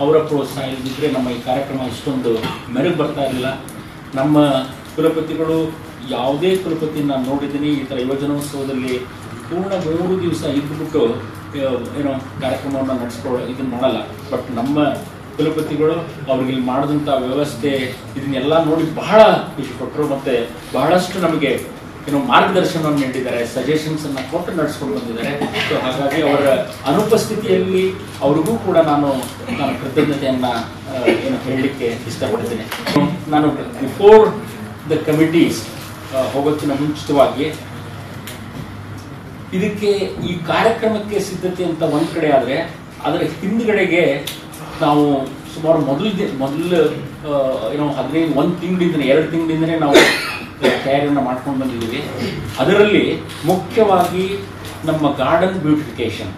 ಅವರ ಪ್ರೋತ್ಸಾಹ ಇಲ್ಲದಿದ್ದರೆ ನಮ್ಮ ಈ ಕಾರ್ಯಕ್ರಮ ಇಷ್ಟೊಂದು ಮೆರುಗು ಬರ್ತಾ ಇರಲಿಲ್ಲ. ನಮ್ಮ ಕುಲಪತಿಗಳು, ಯಾವುದೇ ಕುಲಪತಿ ನಾನು ನೋಡಿದ್ದೀನಿ ಈ ಥರ ಯುವಜನೋತ್ಸವದಲ್ಲಿ ಪೂರ್ಣ 3 ದಿವಸ ಇದ್ದುಬಿಟ್ಟು ಏನೋ ಕಾರ್ಯಕ್ರಮವನ್ನು ಇದನ್ನು ಮಾಡಲ್ಲ. ಬಟ್ ನಮ್ಮ ಕುಲಪತಿಗಳು ಅವ್ರಿಗೆ ಇಲ್ಲಿ ಮಾಡಿದಂಥ ವ್ಯವಸ್ಥೆ ಇದನ್ನೆಲ್ಲ ನೋಡಿ ಬಹಳ ಖುಷಿ ಕೊಟ್ಟರು. ಮತ್ತು ಬಹಳಷ್ಟು ನಮಗೆ ಮಾರ್ಗದರ್ಶನವನ್ನು ನೀಡಿದ್ದಾರೆ, ಸಜೆಷನ್ಸನ್ನು ಕೊಟ್ಟು ನಡೆಸ್ಕೊಂಡು ಬಂದಿದ್ದಾರೆ. ಸೊ ಹಾಗಾಗಿ ಅವರ ಅನುಪಸ್ಥಿತಿಯಲ್ಲಿ ಅವ್ರಿಗೂ ಕೂಡ ನಾನು ಕೃತಜ್ಞತೆಯನ್ನು ಹೇಳಲಿಕ್ಕೆ ಇಷ್ಟಪಡ್ತೀನಿ. ನಾನು ಬಿಫೋರ್ ದ ಕಮಿಟೀಸ್ ಹೋಗೋಕ್ಕಿಂತ ಮುಂಚಿತವಾಗಿ ಇದಕ್ಕೆ ಈ ಕಾರ್ಯಕ್ರಮಕ್ಕೆ ಸಿದ್ಧತೆ ಅಂತ ಒಂದು ಕಡೆ ಆದರೆ, ಅದರ ಹಿಂದುಗಡೆಗೆ ನಾವು ಸುಮಾರು ಮೊದಲು 1 ತಿಂಗಳಿಂದನೇ 2 ತಿಂಗಳಿಂದನೇ ನಾವು ತಯಾರಿಯನ್ನು ಮಾಡ್ಕೊಂಡು ಬಂದಿದ್ದೀವಿ. ಅದರಲ್ಲಿ ಮುಖ್ಯವಾಗಿ ನಮ್ಮ ಗಾರ್ಡನ್ ಬ್ಯೂಟಿಫಿಕೇಶನ್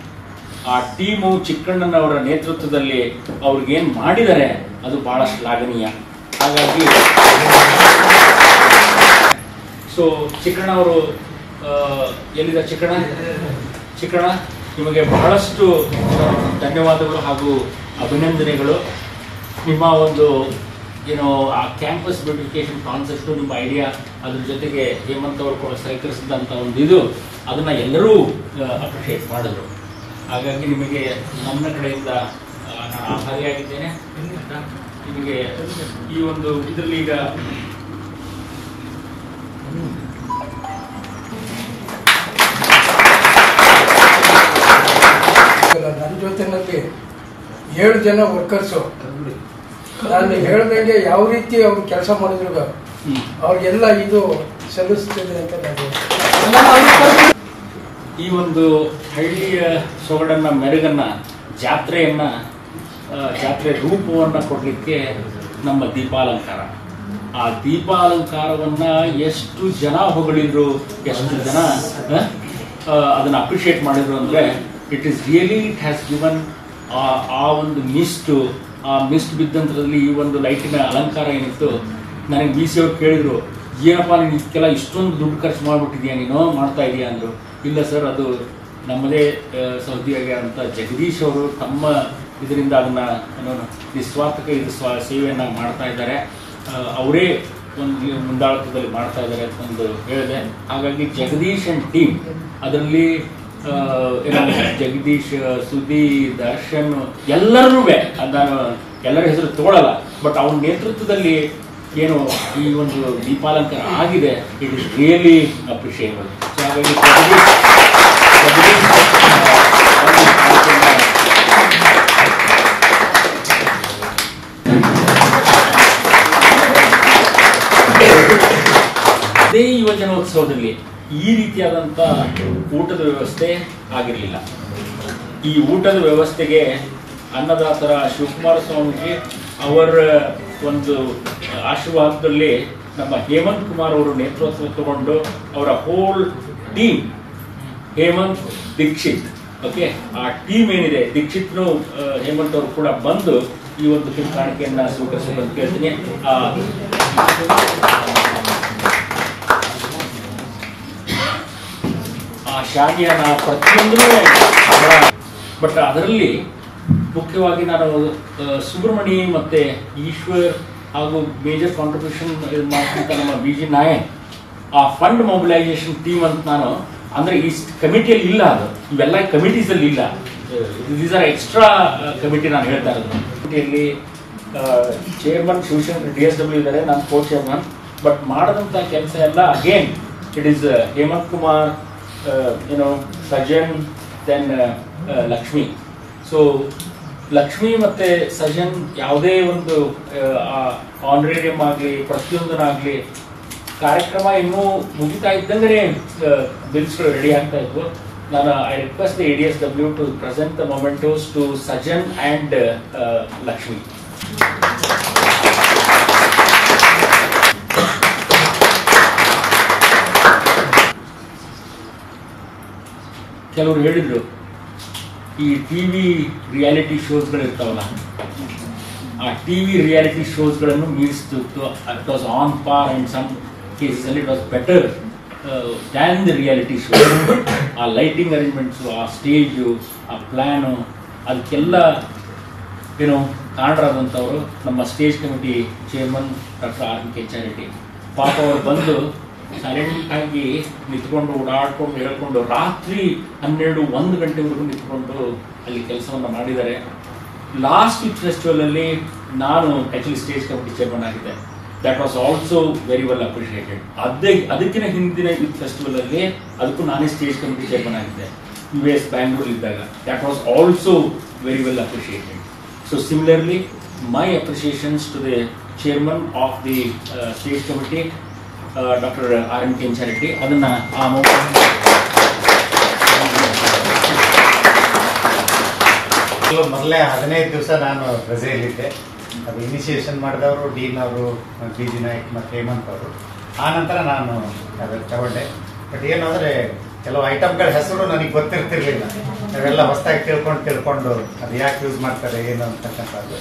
ಆ ಟೀಮು ಚಿಕ್ಕಣ್ಣನವರ ನೇತೃತ್ವದಲ್ಲಿ ಅವ್ರಿಗೇನು ಮಾಡಿದ್ದಾರೆ ಅದು ಬಹಳ ಶ್ಲಾಘನೀಯ. ಹಾಗಾಗಿ ಸೊ ಚಿಕ್ಕಣ್ಣ ಅವರು ಎಲ್ಲಿದೆ ಚಿಕ್ಕಣ್ಣ ನಿಮಗೆ ಬಹಳಷ್ಟು ಧನ್ಯವಾದಗಳು ಹಾಗೂ ಅಭಿನಂದನೆಗಳು. ನಿಮ್ಮ ಒಂದು ಆ ಕ್ಯಾಂಪಸ್ ಬ್ಯೂಟಿಫಿಕೇಶನ್ ಕಾನ್ಸೆಪ್ಟು, ನಿಮ್ಮ ಐಡಿಯಾ, ಅದ್ರ ಜೊತೆಗೆ ಹೇಮಂತ್ ಅವರು ಕೂಡ ಸಹಕರಿಸಿದಂಥ ಒಂದು ಅದನ್ನು ಎಲ್ಲರೂ ಅಪ್ರಿಷಿಯೇಟ್ ಮಾಡಿದ್ರು. ಹಾಗಾಗಿ ನಿಮಗೆ ನನ್ನ ಕಡೆಯಿಂದ ನಾನು ಆಭಾರಿಯಾಗಿದ್ದೇನೆ. ನಿಮಗೆ ಈ ಒಂದು ಇದರಲ್ಲಿ ಈಗ ನನ್ನ ಜೊತೆನಲ್ಲಿ 7 ಜನ ವರ್ಕರ್ಸು. ನಾನು ಹೇಳ್ದಂಗೆ ಯಾವ ರೀತಿ ಅವ್ರು ಕೆಲಸ ಮಾಡಿದ್ರು ಅವ್ರಿಗೆಲ್ಲ ಇದು ಸಲ್ಲಿಸ್ತದೆ ಅಂತ ನಾನು ಈ ಒಂದು ಹಳ್ಳಿಯ ಸೊಗಡನ್ನ, ಮೆರುಗನ್ನ, ಜಾತ್ರೆ ರೂಪವನ್ನು ಕೊಡಲಿಕ್ಕೆ ನಮ್ಮ ದೀಪಾಲಂಕಾರ. ಆ ದೀಪಾಲಂಕಾರವನ್ನು ಎಷ್ಟು ಜನ ಹೊಗಳಿದ್ರು, ಎಷ್ಟು ಜನ ಅದನ್ನು ಅಪ್ರಿಷಿಯೇಟ್ ಮಾಡಿದ್ರು ಅಂದರೆ ಇಟ್ ಹ್ಯಾಸ್ ಗಿವನ್ ಆ ಒಂದು ಮಿಸ್ಟ್ ಬಿದ್ದಂಥದ್ರಲ್ಲಿ ಈ ಒಂದು ಲೈಟಿನ ಅಲಂಕಾರ ಏನಿತ್ತು. ನನಗೆ BC ಅವ್ರು ಕೇಳಿದರು, ಏನಪ್ಪ ನೀನು ಇದಕ್ಕೆಲ್ಲ ಇಷ್ಟೊಂದು ದುಡ್ಡು ಖರ್ಚು ಮಾಡಿಬಿಟ್ಟಿದ್ಯಾ, ನೀನು ಮಾಡ್ತಾ ಇದೆಯಾ ಅಂದರು. ಇಲ್ಲ ಸರ್, ಅದು ನಮ್ಮದೇ ಸೌದಿಯಾಗಿ ಅಂತ ಜಗದೀಶ್ ಅವರು ತಮ್ಮ ಇದರಿಂದ ಅದನ್ನು ನಿಸ್ವಾರ್ಥಕ ಸೇವೆಯನ್ನು ಮಾಡ್ತಾ ಇದ್ದಾರೆ. ಅವರೇ ಒಂದು ಮುಂದಾಳತ್ವದಲ್ಲಿ ಮಾಡ್ತಾ ಇದ್ದಾರೆ ಅಂತಂದು ಹೇಳಿದೆ. ಹಾಗಾಗಿ ಜಗದೀಶ್ ಆ್ಯಂಡ್ ಟೀಮ್, ಅದರಲ್ಲಿ ಜಗದೀಶ್, ಸುದಿ, ದರ್ಶನ್ ಎಲ್ಲರೂ, ನಾನು ಎಲ್ಲರ ಹೆಸರು ತಗೊಳ್ಳಲ್ಲ, ಬಟ್ ಅವನ ನೇತೃತ್ವದಲ್ಲಿ ಏನು ಈ ಒಂದು ದೀಪಾಲಂಕಾರ ಆಗಿದೆ, it is really appreciable. So ಹಾಗಾಗಿ ಅದೇ ಯುವಜನೋತ್ಸವದಲ್ಲಿ ಈ ರೀತಿಯಾದಂಥ ಊಟದ ವ್ಯವಸ್ಥೆ ಆಗಿರಲಿಲ್ಲ. ಈ ಊಟದ ವ್ಯವಸ್ಥೆಗೆ ಅನ್ನದಾತರ ಶಿವಕುಮಾರ ಸ್ವಾಮೀಜಿ ಅವರ ಒಂದು ಆಶೀರ್ವಾದದಲ್ಲಿ ನಮ್ಮ ಹೇಮಂತ್ ಕುಮಾರ್ ಅವರು ನೇತೃತ್ವ ತಗೊಂಡು ಅವರ whole team, Hemanth, Dikshit, okay, ಆ ಟೀಮ್ ಏನಿದೆ, ದೀಕ್ಷಿತ್ನು ಹೇಮಂತ್ ಅವರು ಕೂಡ ಬಂದು ಈ ಒಂದು ಕಾಣಿಕೆಯನ್ನು ಸ್ವೀಕರಿಸಬೇಕಂತ ಕೇಳ್ತೀನಿ. ಆ ಶಾಗಿಯನ್ನ ಪ್ರತಿಯೊಂದೂ, ಬಟ್ ಅದರಲ್ಲಿ ಮುಖ್ಯವಾಗಿ ನಾನು ಸುಬ್ರಹ್ಮಣಿ ಮತ್ತು ಈಶ್ವರ್ ಹಾಗೂ ಮೇಜರ್ ಕಾಂಟ್ರಿಬ್ಯೂಷನ್ ಮಾಡ್ತಂತ ನಮ್ಮ BG ನಾಯಕ್, ಆ ಫಂಡ್ ಮೊಬಿಲೈಸೇಷನ್ ಟೀಮ್ ಅಂತ ನಾನು, ಅಂದರೆ ಈ ಕಮಿಟಿಯಲ್ಲಿ ಇಲ್ಲ, ಅದು ಇವೆಲ್ಲ ಕಮಿಟೀಸಲ್ಲಿ ಇಲ್ಲ, ದೀಸ್ ಆರ್ ಎಕ್ಸ್ಟ್ರಾ ಕಮಿಟಿ. ನಾನು ಹೇಳ್ತಾ ಇರೋದು ಕಮಿಟಿಯಲ್ಲಿ ಚೇರ್ಮನ್ ಶಿವಶಂಕರ್ DSW ಇದ್ದಾರೆ, ನಾನು ಕೋ ಚೇರ್ಮನ್. ಬಟ್ ಮಾಡಿದಂಥ ಕೆಲಸ ಎಲ್ಲ again it is Hemanth Kumar, Sajan, then Lakshmi. So Lakshmi ಮತ್ತು ಸಜನ್ ಯಾವುದೇ ಒಂದು ಆನರೇರಿಯಂ ಆಗಲಿ, ಪ್ರತಿಯೊಂದನ್ನಾಗಲಿ, ಕಾರ್ಯಕ್ರಮ ಇನ್ನೂ ಮುಗಿತಾ ಇದ್ದಂಗೆ ಬಿಲ್ಸ್ಗಳು ರೆಡಿ ಆಗ್ತಾ ಇದ್ವು. ನಾನು I request the ADSW to present the mementos to Sajan and Lakshmi. ಕೆಲವರು ಹೇಳಿದರು, ಈ TV ರಿಯಾಲಿಟಿ ಶೋಸ್ಗಳಿರ್ತಾವಲ್ಲ, ಆ TV ರಿಯಾಲಿಟಿ ಶೋಸ್ಗಳನ್ನು ಮೀರಿಸ್ತಿತ್ತು. It was on par and some ಕೇಸಲ್ಲಿ it was better than the reality show. ಆ ಲೈಟಿಂಗ್ ಅರೇಂಜ್ಮೆಂಟ್ಸು, ಆ ಸ್ಟೇಜು, ಆ ಪ್ಲ್ಯಾನು, ಅದಕ್ಕೆಲ್ಲ ಏನು ಕಾರಣರಾದಂಥವರು ನಮ್ಮ stage committee chairman doctor R K Charity. ಪಾಪ ಅವರು ಬಂದು ಸೈಲೆಂಟಾಗಿ ನಿಂತ್ಕೊಂಡು ಓಡಾಡ್ಕೊಂಡು ಹೇಳ್ಕೊಂಡು ರಾತ್ರಿ 12-1 ಗಂಟೆವರೆಗೂ ನಿಂತ್ಕೊಂಡು ಅಲ್ಲಿ ಕೆಲಸವನ್ನು ಮಾಡಿದ್ದಾರೆ. ಲಾಸ್ಟ್ ಯೂತ್ ಫೆಸ್ಟಿವಲಲ್ಲಿ ನಾನು ಆ್ಯಕ್ಚುಲಿ ಸ್ಟೇಜ್ ಕಮಿಟಿ ಚೇರ್ಮನ್ ಆಗಿದ್ದೆ. That was also very well appreciated. ಅದಕ್ಕಿಂತ ಹಿಂದಿನ ಯೂತ್ ಫೆಸ್ಟಿವಲಲ್ಲಿ ಅದಕ್ಕೂ ನಾನೇ ಸ್ಟೇಜ್ ಕಮಿಟಿ ಚೇರ್ಮನ್ ಆಗಿದ್ದೆ US ಬ್ಯಾಂಗ್ಳೂರ್ ಇದ್ದಾಗ. That was also very well appreciated. So similarly my appreciations to the chairman of the stage committee doctor R M K Charity. ಅದನ್ನು ಆ ಮೊದಲೇ 15 ದಿವಸ ನಾನು ರಜೆಯಲ್ಲಿದ್ದೆ. ಅದು ಇನಿಷಿಯೇಷನ್ ಮಾಡಿದವರು ಡೀನ್ ಅವರು, BG ನಾಯ್ಕ್ ಮತ್ತು ಹೇಮಂತ್ ಅವರು. ಆ ನಂತರ ನಾನು ಅದನ್ನು ತಗೊಂಡೆ. ಬಟ್ ಏನು ಅಂದರೆ ಕೆಲವು ಐಟಮ್ಗಳ ಹೆಸರು ನನಗೆ ಗೊತ್ತಿರ್ತಿರ್ಲಿಲ್ಲ. ನಾವೆಲ್ಲ ಹೊಸದಾಗಿ ತಿಳ್ಕೊಂಡು ಅದು ಯಾಕೆ ಯೂಸ್ ಮಾಡ್ತಾರೆ ಏನು ಅಂತಕ್ಕಂಥದ್ದು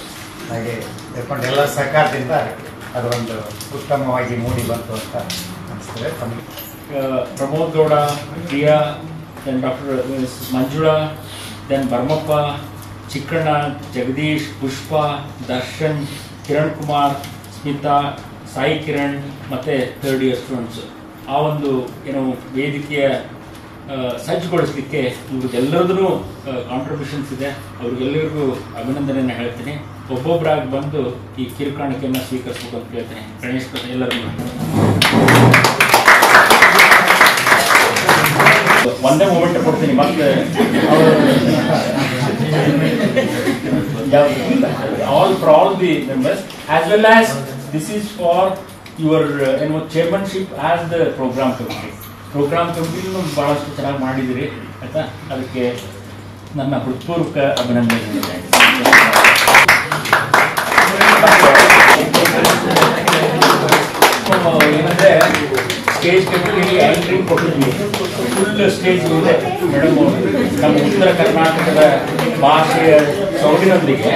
ಹಾಗೆ ತಿಳ್ಕೊಂಡು ಎಲ್ಲರ ಸಹಕಾರದಿಂದ ಅದು ಒಂದು ಉತ್ತಮವಾಗಿ ಮೂಡಿ ಬಂತು ಅಂತ ಅನಿಸ್ತದೆ. Pramod Gowda, Priya, then doctor Manjula, then Bharmappa, Chikkanna, Jagadish, Pushpa, Darshan, Kiran Kumar, Smitha, Sai Kiran ಮತ್ತು 3rd year ಸ್ಟೂಡೆಂಟ್ಸ್ ಆ ಒಂದು ಏನು ವೇದಿಕೆಯ ಸಜ್ಜುಗೊಳಿಸಲಿಕ್ಕೆ ಇವ್ರಿಗೆಲ್ಲರದ್ದು ಕಾಂಟ್ರಿಬ್ಯೂಷನ್ಸ್ ಇದೆ. ಅವ್ರಿಗೆಲ್ಲರಿಗೂ ಅಭಿನಂದನೆಯನ್ನು ಹೇಳ್ತೀನಿ. ಒಬ್ಬೊಬ್ಬರಾಗಿ ಬಂದು ಈ ಕಿರುಕಾಣಿಕೆಯನ್ನು ಸ್ವೀಕರಿಸಬೇಕು ಅಂತ ಹೇಳ್ತೀನಿ. ಗಣೇಶ್ ಎಲ್ಲರಿಗೂ ಒಂದೇ ಮೂಮೆಂಟ್ ಕೊಡ್ತೀನಿ. ಮತ್ತೆ for all the members, as well as this is for your chairmanship as the program committee. Programme ಕಮಿಟಿನೂ ಭಾಳಷ್ಟು ಚೆನ್ನಾಗಿ ಮಾಡಿದಿರಿ ಆಯಿತಾ. ಅದಕ್ಕೆ ನನ್ನ ಹೃತ್ಪೂರ್ವಕ ಅಭಿನಂದನೆ. ಏನಂದರೆ ಸ್ಟೇಜ್ ಕಮಿಟಿಗೆ ಆ್ಯಂಟ್ರಿಂಗ್ ಕೊಟ್ಟಿದ್ವಿ. ಫುಲ್ ಸ್ಟೇಜ್ ಇದೆ ಮೇಡಮ್ ಅವರು ನಮ್ಮ ಉತ್ತರ ಕರ್ನಾಟಕದ ಭಾಷೆಯ ಸೌಂಡಿನೊಂದಿಗೆ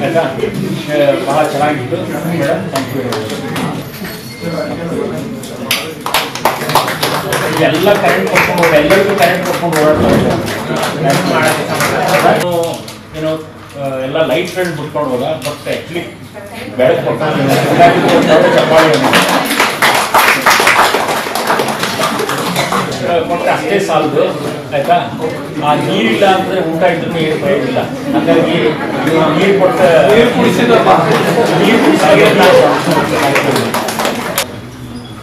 ಆಯಿತಾ. ಭಾಳ ಚೆನ್ನಾಗಿತ್ತು ಮೇಡಮ್. Thank you. ಎಲ್ಲ ಕರೆಂಟ್ ಕೊಟ್ಕೊಂಡು ಎಲ್ಲರಿಗೂ ಕರೆಂಟ್ ಕೊಟ್ಕೊಂಡು ಓಡಾಡ್ತಾರೆ. ನಾನು ಏನೋ ಎಲ್ಲ ಲೈಟ್ಗಳನ್ನು ಬಿಟ್ಕೊಂಡು ಹೋದ. ಬಟ್ ಆ್ಯಕ್ಚುಲಿ ಬೆಳಕು ಕೊಟ್ಟಾಗ ಚಪ್ಪಾಳಿ ಕೊಟ್ಟರೆ ಅಷ್ಟೇ ಸಾಲದು ಆಯಿತಾ. ಆ ನೀರಿಲ್ಲ ಅಂದರೆ ಊಟ ಇದ್ರೂ ಏನು ಬರೋದಿಲ್ಲ. ಹಾಗಾಗಿ ನೀರು ಕೊಟ್ಟ ನೀರು ಕುಡಿಸಿದಾಗ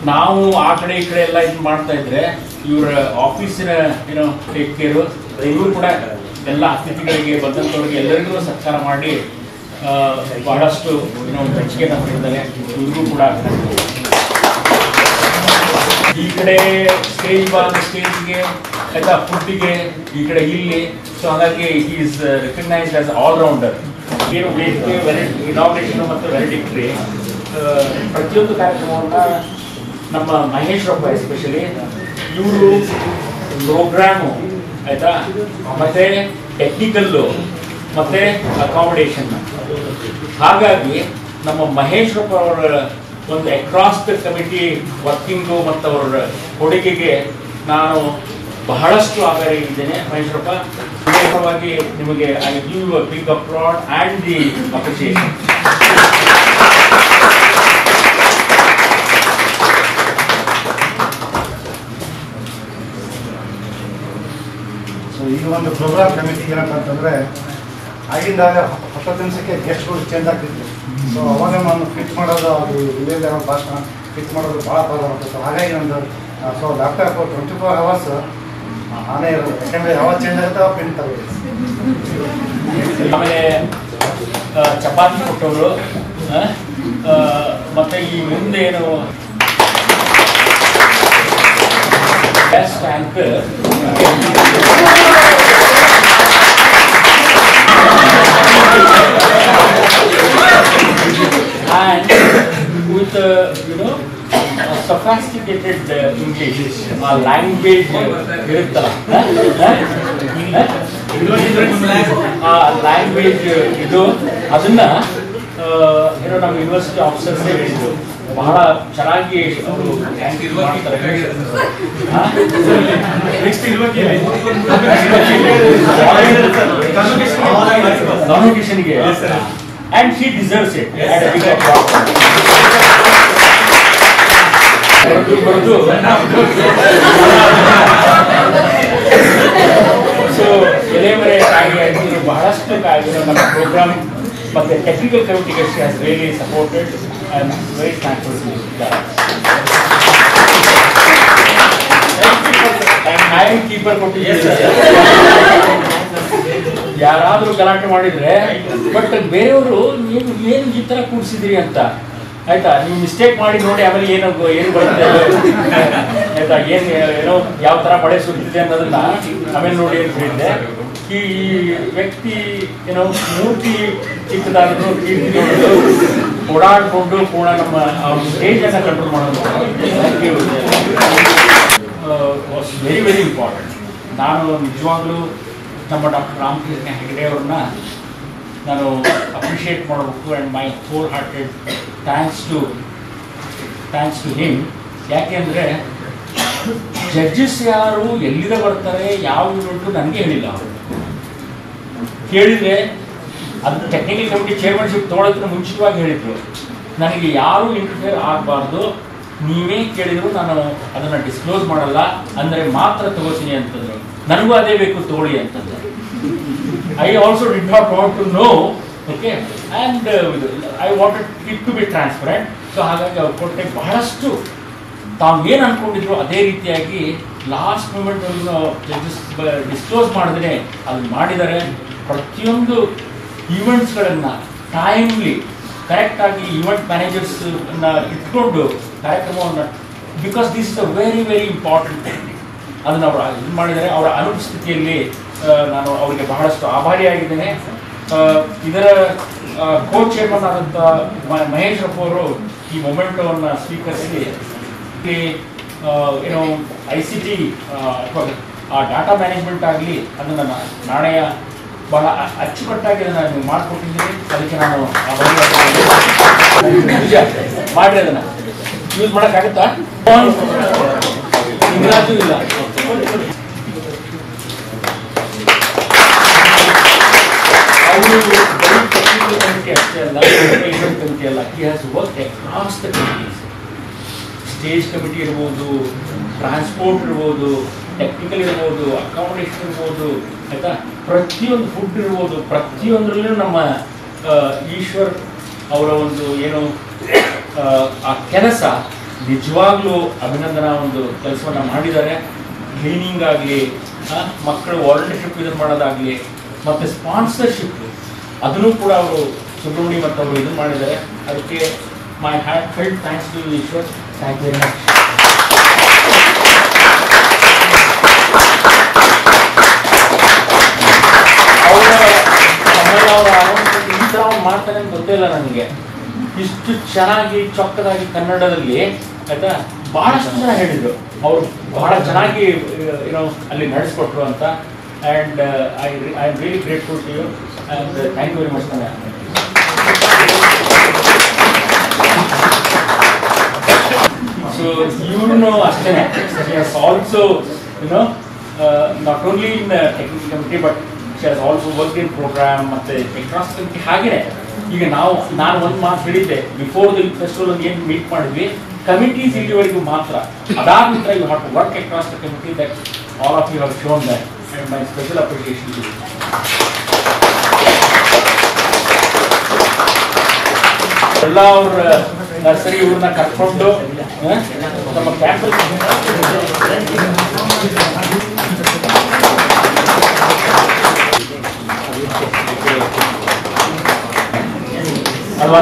ನಾವು ಆ ಕಡೆ ಈ ಕಡೆ ಎಲ್ಲ ಇದು ಮಾಡ್ತಾ ಇದ್ರೆ ಇವರ ಆಫೀಸಿನ ಏನೋ ಟೇಕ್ ಕೇರು ಇವರು ಕೂಡ ಎಲ್ಲ ಅತಿಥಿಗಳಿಗೆ ಬಂದಂಥವ್ರಿಗೆ ಎಲ್ಲರಿಗೂ ಸತ್ಕಾರ ಮಾಡಿ ಬಹಳಷ್ಟು ಏನೋ ಮೆಚ್ಚುಗೆಯನ್ನು ಹೊಂದಿದ್ದಾರೆ. ಇವ್ರಿಗೂ ಕೂಡ ಈ ಕಡೆ ಸ್ಟೇಜ್ಗೆ ಆಯ್ತಾ, ಫುಡ್ಡಿಗೆ ಈ ಕಡೆ ಇಲ್ಲಿ. ಸೊ ಹಾಗಾಗಿ he is recognised as allrounder. ಏನು ವೇದಿಕೆ ಇನಾಗ್ರೇಷನ್ ಮತ್ತು ವೆರಿಡಿಕ್ಟ್ರಿ ಪ್ರತಿಯೊಂದು ಕಾರ್ಯಕ್ರಮವನ್ನು ನಮ್ಮ ಮಹೇಶ್ರಪ್ಪ ಎಸ್ಪೆಷಲಿ ಇವರು ಪ್ರೋಗ್ರಾಮು ಆಯಿತಾ, ಮತ್ತು ಟೆಕ್ನಿಕಲ್ಲು ಮತ್ತು ಅಕಾಮಿಡೇಷನ್. ಹಾಗಾಗಿ ನಮ್ಮ ಮಹೇಶ್ರಪ್ಪ ಅವರ ಒಂದು ಅಕ್ರಾಸ್ ದ ಕಮಿಟಿ ವರ್ಕಿಂಗು ಮತ್ತು ಅವರ ಕೊಡುಗೆಗೆ ನಾನು ಬಹಳಷ್ಟು ಆಭಾರಿಯಾಗಿದ್ದೇನೆ. ಮಹೇಶ್ರಪ್ಪ, ವಿಶೇಷವಾಗಿ ನಿಮಗೆ I give you a big applaud and the appreciation. ಈಗ ಒಂದು ಪ್ರೋಗ್ರಾಮ್ ಕಮಿಟಿ ಏನಪ್ಪ ಅಂತಂದರೆ ಆಗಿಂದಾಗ 10 ನಿಮಿಷಕ್ಕೆ ಗೆಸ್ಟ್ಗಳು ಚೇಂಜ್ ಆಗ್ತಿತ್ತು. ಸೊ ಅವಾಗ ನಾನು ಫಿಟ್ ಮಾಡೋದು, ಅದು ವಿಲೇಜ್ ಲೆವೆಲ್ ಭಾಷಣ ಫಿಟ್ ಮಾಡೋದು ಭಾಳ ಪ್ರಾಬ್ಲಮ್ ಆಗ್ತಿತ್ತು. ಹಾಗಾಗಿ ಒಂದು ಸೊ ಲ್ಯಾಪ್ಟಾಪ್ 24 hours ಆನೇ ಇರೋದು. ಯಾಕೆಂದರೆ ಯಾವಾಗ ಚೇಂಜ್ ಆಗುತ್ತೆ ಅವಾಗ ಪ್ರಿಂಟ್ ತಗೋದು. ಆಮೇಲೆ ಚಪಾತಿ ಕೊಟ್ಟವರು ಮತ್ತು ಈ ಮುಂದೆ ಏನು best anchor and with sophisticated English language ಇರುತ್ತಲ್ಲ, ಲ್ಯಾಂಗ್ವೇಜ್ ಇದು ಅದನ್ನ ಏನೋ ನಮ್ಮ ಯೂನಿವರ್ಸಿಟಿ ಆಫೀಸರ್ಸ್ ಹೇಳಿದ್ರು ಬಹಳ ಚೆನ್ನಾಗಿ ಅವರು ಕಾನ್ವೊಕೇಶನ್ಗೆ and she deserves it. At a big applause. So, ಎಲೆವರೆ ಆಗಿರೋ ಬಹಳಷ್ಟು ನಮ್ಮ ಪ್ರೋಗ್ರಾಮ್ ಮತ್ತೆ technical ಕಮಿಟಿಗೆ she has really supported. I am very thankful to that. Time keeper ಕೊಟ್ಟಿದ್ದೀರಿ. ಯಾರಾದರೂ ಗಲಾಟೆ ಮಾಡಿದ್ರೆ ಬಟ್ ಬೇರೆಯವರು ಏನು ಏನು ಈ ಥರ ಕೂರಿಸಿದ್ರಿ ಅಂತ ಆಯ್ತಾ, ನೀವು ಮಿಸ್ಟೇಕ್ ಮಾಡಿ ನೋಡಿ ಆಮೇಲೆ ಏನು ಬರುತ್ತೆ ಆಯ್ತಾ, ಏನೋ ಯಾವ ಥರ ಮಳೆ ಸುರಿದಿದೆ ಅನ್ನೋದನ್ನ ಆಮೇಲೆ ನೋಡಿ ಅಂತ ಹೇಳಿದ್ದೆ. ಈ ವ್ಯಕ್ತಿ ಏನೋ ಮೂರ್ತಿ ಚಿಕ್ಕದಾದ್ರು ಕೀರ್ತಿ ಓಡಾಡಿಕೊಂಡು ಕೂಡ ನಮ್ಮ ಸ್ಟೇಜನ್ನು ಕಂಟ್ರೋಲ್ ಮಾಡೋದು ವಾಸ್ ವೆರಿ ವೆರಿ ಇಂಪಾರ್ಟೆಂಟ್. ನಾನು ನಿಜವಾಗ್ಲೂ ನಮ್ಮ ಡಾಕ್ಟರ್ ರಾಮಕೃಷ್ಣ ಹೆಗಡೆ ಅವ್ರನ್ನ ನಾನು ಅಪ್ರಿಷಿಯೇಟ್ ಮಾಡಬೇಕು. And my wholehearted thanks to him. ಯಾಕೆ ಅಂದರೆ ಜಡ್ಜಸ್ ಯಾರು ಎಲ್ಲಿಂದ ಬರ್ತಾರೆ ಯಾವ ಉಂಟು ನನಗೆ ಹೇಳಿಲ್ಲ. ಅವರು ಕೇಳಿದರೆ ಅದು ಟೆಕ್ನಿಕಲ್ ಕಮಿಟಿ ಚೇರ್ಮನ್ಶಿಪ್ ತೊಗೊಳೋದನ್ನ ಮುಂಚಿತವಾಗಿ ಹೇಳಿದರು, ನನಗೆ ಯಾರೂ ಇಂಟರ್ಫಿಯರ್ ಆಗಬಾರ್ದು, ನೀವೇ ಕೇಳಿದ್ರು ನಾನು ಅದನ್ನು ಡಿಸ್ಕ್ಲೋಸ್ ಮಾಡಲ್ಲ, ಅಂದರೆ ಮಾತ್ರ ತಗೋತೀನಿ ಅಂತಂದರು. ನನಗೂ ಅದೇ ಬೇಕು ತಗೊಳ್ಳಿ ಅಂತಂದರೆ. I also did not want to know, okay, and I wanted it to be transparent. So ಹಾಗಾಗಿ ಅವ್ರು ಕೊಟ್ಟೆ ಬಹಳಷ್ಟು ತಾವು ಏನು ಅಂದ್ಕೊಂಡಿದ್ರು ಅದೇ ರೀತಿಯಾಗಿ ಲಾಸ್ಟ್ ಮೂಮೆಂಟ್ ಜಡ್ಜಸ್ ಡಿಸ್ಕ್ಲೋಸ್ ಮಾಡಿದ್ರೆ ಅದು ಮಾಡಿದ್ದಾರೆ. ಪ್ರತಿಯೊಂದು ಈವೆಂಟ್ಸ್ಗಳನ್ನು ಟೈಮ್ಲಿ ಕರೆಕ್ಟಾಗಿ ಈವೆಂಟ್ ಮ್ಯಾನೇಜರ್ಸನ್ನ ಇಟ್ಕೊಂಡು ಕಾರ್ಯಕ್ರಮವನ್ನು, because this is a very very important thing, ಅದನ್ನು ಅವರು ಇದು ಮಾಡಿದ್ದಾರೆ. ಅವರ ಅನುಪಸ್ಥಿತಿಯಲ್ಲಿ ನಾನು ಅವರಿಗೆ ಬಹಳಷ್ಟು ಆಭಾರಿಯಾಗಿದ್ದೇನೆ. ಇದರ ಕೋ ಚೇರ್ಮನ್ ಆದಂಥ ಮಹೇಶ್ ರಫ್ ಅವರು ಈ ಮೊಮೆಂಟವನ್ನು ಸ್ವೀಕರಿಸಿ ಏನೋ ICT ಅಥವಾ ಆ ಡಾಟಾ ಮ್ಯಾನೇಜ್ಮೆಂಟ್ ಆಗಲಿ ಅದನ್ನು ನಾಳೆಯ ಬಹಳ ಅಚ್ಚುಕಟ್ಟಾಗಿ ಅದನ್ನು ನೀವು ಮಾಡಿಕೊಟ್ಟಿದ್ದೀನಿ. ಅದಕ್ಕೆ ನಾನು ಮಾಡಿರಿ. ಅದನ್ನು ಯೂಸ್ ಮಾಡೋಕ್ಕಾಗುತ್ತಾ? ಇಂಗ್ರಾಜು ಇಲ್ಲ. ಅವರು ಟೆಕ್ನಿಕಲ್ ಕಮಿಟಿ ಅಷ್ಟೇ ಅಲ್ಲ, ಈವೆಂಟ್ ಕಮಿಟಿ ಅಲ್ಲ, he has work across the committees. Stage committee ಇರ್ಬೋದು, ಟ್ರಾನ್ಸ್ಪೋರ್ಟ್ ಇರ್ಬೋದು, ಟೆಕ್ನಿಕಲ್ ಇರ್ಬೋದು, ಅಕಾಮಡೇಷನ್ ಇರ್ಬೋದು, ಆಯಿತಾ, ಪ್ರತಿಯೊಂದು ಫುಡ್ ಇರ್ಬೋದು, ಪ್ರತಿಯೊಂದರಲ್ಲೂ ನಮ್ಮ ಈಶ್ವರ್ ಅವರ ಒಂದು ಏನು ಆ ಕೆಲಸ ನಿಜವಾಗ್ಲೂ ಅಭಿನಂದನಾ ಒಂದು ಕೆಲಸವನ್ನು ಮಾಡಿದ್ದಾರೆ. ಕ್ಲೀನಿಂಗ್ ಆಗಲಿ, ಮಕ್ಕಳು ವಾಲಂಟಿಯರ್ಶಿಪ್ ಇದನ್ನು ಮಾಡೋದಾಗಲಿ, ಮತ್ತು ಸ್ಪಾನ್ಸರ್ಶಿಪ್ ಅದನ್ನು ಕೂಡ ಅವರು ಸುಬ್ರಹ್ಮಣ್ಯ ಮತ್ತು ಅವರು ಇದು ಮಾಡಿದ್ದಾರೆ. ಅದಕ್ಕೆ my heartfelt thanks to Ishwar. Thank you very much. ಅವರ ಈ ಥರ ಅವ್ನು ಮಾಡ್ತಾನೆ ಅಂತ ಗೊತ್ತಿಲ್ಲ ನನಗೆ. ಇಷ್ಟು ಚೆನ್ನಾಗಿ ಚೊಕ್ಕದಾಗಿ ಕನ್ನಡದಲ್ಲಿ ಆಯಿತಾ ಭಾಳಷ್ಟು ಜನ ಹೇಳಿದರು ಅವರು ಬಹಳ ಚೆನ್ನಾಗಿ ಏನೋ ಅಲ್ಲಿ ನಡೆಸ್ಕೊಟ್ರು ಅಂತ. And I am really grateful to you, and thank you very much for that. So you know Ashtana, she has also, not only in the technical committee, but she has also worked in program ಮತ್ತೆ across committee. ಹಾಗೆಯೇ ಈಗ ನಾನು ಒಂದು ಮಾತು ಹೇಳಿದ್ದೆ, ಬಿಫೋರ್ ದ ಫೆಸ್ಟಿವಲ್ ಒಂದು ಏನು ಮೀಟ್ ಮಾಡಿದ್ವಿ, ಕಮಿಟೀಸ್ ಇಲ್ಲಿವರೆಗೂ ಮಾತ್ರ, ಅದಾದ ನಂತರ you have to work across the committee. That all of you have shown that. And my special appreciation to you. ಎಲ್ಲ ಅವ್ರ ನರ್ಸರಿ ಇವ್ರನ್ನ ಕರ್ಕೊಂಡು ನಮ್ಮ ಕ್ಯಾಂಪಸ್ ಅಲ್ವಾ,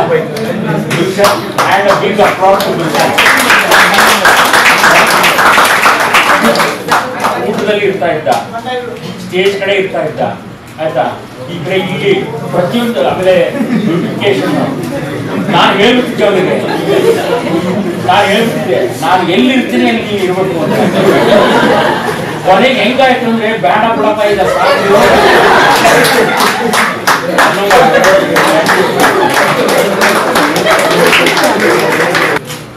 and a big applause to Gulshan. ಊಟದಲ್ಲಿ ಇರ್ತಾ ಇದ್ದ, ಸ್ಟೇಜ್ ಕಡೆ ಇರ್ತಾ ಇದ್ದ, ಆಯ್ತಾ, ಈ ಕಡೆ ಇಲ್ಲಿ ಪ್ರತಿಯೊಂದು. ಆಮೇಲೆ ಬ್ಯೂಟಿಫಿಕೇಶನ್ ನಾನು ಹೇಳ್ಬಿಟ್ಟಿದ್ದೆ ಅವರಿಗೆ, ನಾನು ಎಲ್ಲಿರ್ತೀನಿ ಅಲ್ಲಿ ನೀವು ಇರ್ಬೇಕು ಅಂತ. ಕೊನೆಗೆ ಹೆಂಗಾಯ್ತು ಅಂದ್ರೆ ಬೇಡ ಬಿಡಪ್ಪ ಇಲ್ಲ ಸಾಕು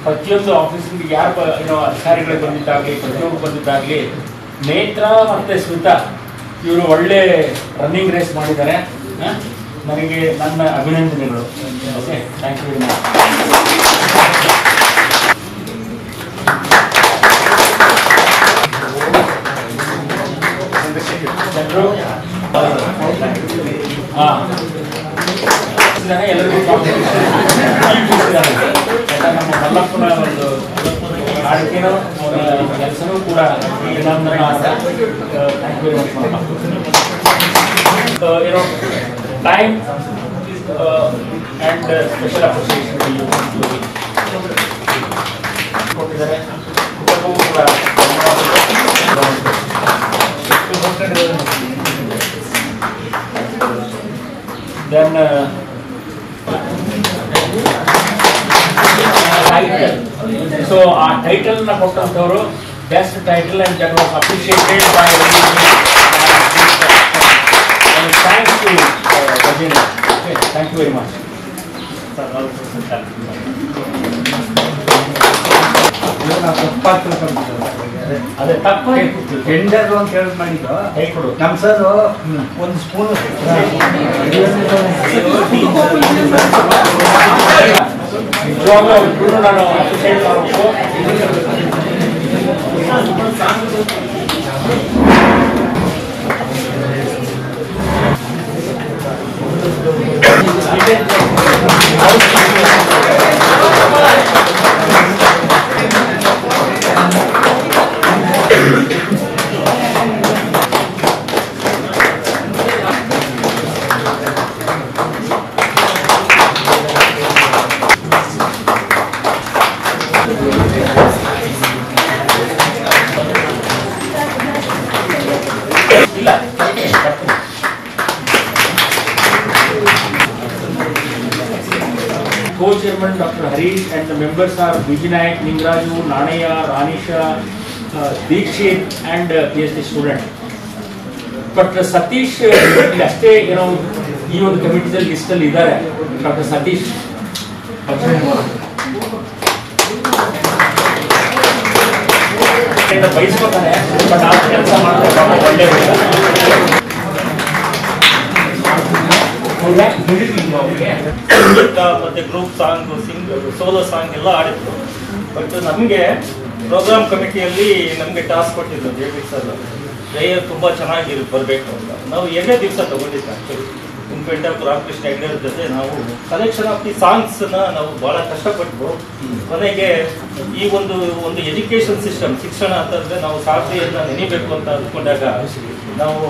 ಪ್ರತಿಯೊಂದು ಆಫೀಸ್ಗೆ ಯಾರು ಅಧಿಕಾರಿಗಳು ಬಂದಿದ್ದಾಗಲಿ ಪ್ರತಿಯೊಬ್ಬರು ಬಂದಿದ್ದಾಗಲಿ ನೇತ್ರ ಮತ್ತು ಸ್ಮಿತಾ ಇವರು ಒಳ್ಳೆ ರನ್ನಿಂಗ್ ರೇಸ್ ಮಾಡಿದ್ದಾರೆ. ನನಗೆ ನನ್ನ ಅಭಿನಂದನೆಗಳು. Okay, thank you very much. ಎಲ್ಲರಿಗೂ ನಮ್ಮ ಮಲ್ಲಪ್ಪನ ಒಂದು ಆಡಿಕೆನೋ ಕೆಲಸನೂ ಕೂಡ thank you very much. Time and special appreciation ಕೊಟ್ಟಿದ್ದಾರೆ. ಕೂಡ then title. So our title na kottantavaru best title and that was appreciated by thanks to Rajendra. Okay, thank you very much. ಅದೇ ತಪ್ಪಾಗಿ ಟೆಂಡರ್ ಅಂತ ಹೇಳಿ ಮಾಡಿದ್ದು ನಮ್ಮ ಸರ್ ಒಂದು ಸ್ಪೂನ್ ನಿಜವಾಗ್ಲೂ ನಾನು ಅಪ್ರಿಷಿಯೇಟ್ ಮಾಡಬೇಕು. Co-chairman Dr. Harish and the members are Vijinayak, Ningraju, Nanaya, Ranisha, Dikshit and PhD student. But Satish ಅಷ್ಟೇ ಏನೋ ಈ ಒಂದು ಕಮಿಟಿದಲ್ಲಿ ಲಿಸ್ಟ್ ಅಲ್ಲಿ ಇದ್ದಾರೆ. ಡಾಕ್ಟರ್ ಸತೀಶ್ ಬಯಸ್ಕೊತಾನೆ, ಬಟ್ ಆ ಕೆಲಸ ಮಾಡ್ತಾರೆ ಒಳ್ಳೆ ಮತ್ತೆ ಗ್ರೂಪ್ ಸಾಂಗ್ ಸೋಲೋ ಸಾಂಗ್ ಎಲ್ಲ ಆಡಿದ್ರು. ಬಟ್ ನಮಗೆ ಪ್ರೋಗ್ರಾಮ್ ಕಮಿಟಿಯಲ್ಲಿ ನಮಗೆ ಟಾಸ್ಕ್ ಕೊಟ್ಟಿದ್ರು ಜೆ.ಬಿ. ಸರ್, ಪ್ಲೇಯರ್ ತುಂಬ ಚೆನ್ನಾಗಿ ಬರಬೇಕು ಅಂತ. ನಾವು 2ನೇ ದಿವಸ ತಗೊಂಡಿದ್ದು ಆ್ಯಕ್ಚುಲಿ ಕುಂಪೇಟು ರಾಮಕೃಷ್ಣ ಹೆಗ್ಡೆಯವ್ರ ಜೊತೆ ನಾವು ಕಲೆಕ್ಷನ್ ಆಫ್ ದಿ ಸಾಂಗ್ಸ್ನ ನಾವು ಭಾಳ ಕಷ್ಟಪಟ್ಟು ಕೊನೆಗೆ ಈ ಒಂದು ಎಜುಕೇಷನ್ ಸಿಸ್ಟಮ್, ಶಿಕ್ಷಣ ಅಂತಂದರೆ ನಾವು ಸಾಧನೆಯನ್ನು ನೆನೀಬೇಕು ಅಂತ ಅಂದ್ಕೊಂಡಾಗ ನಾವು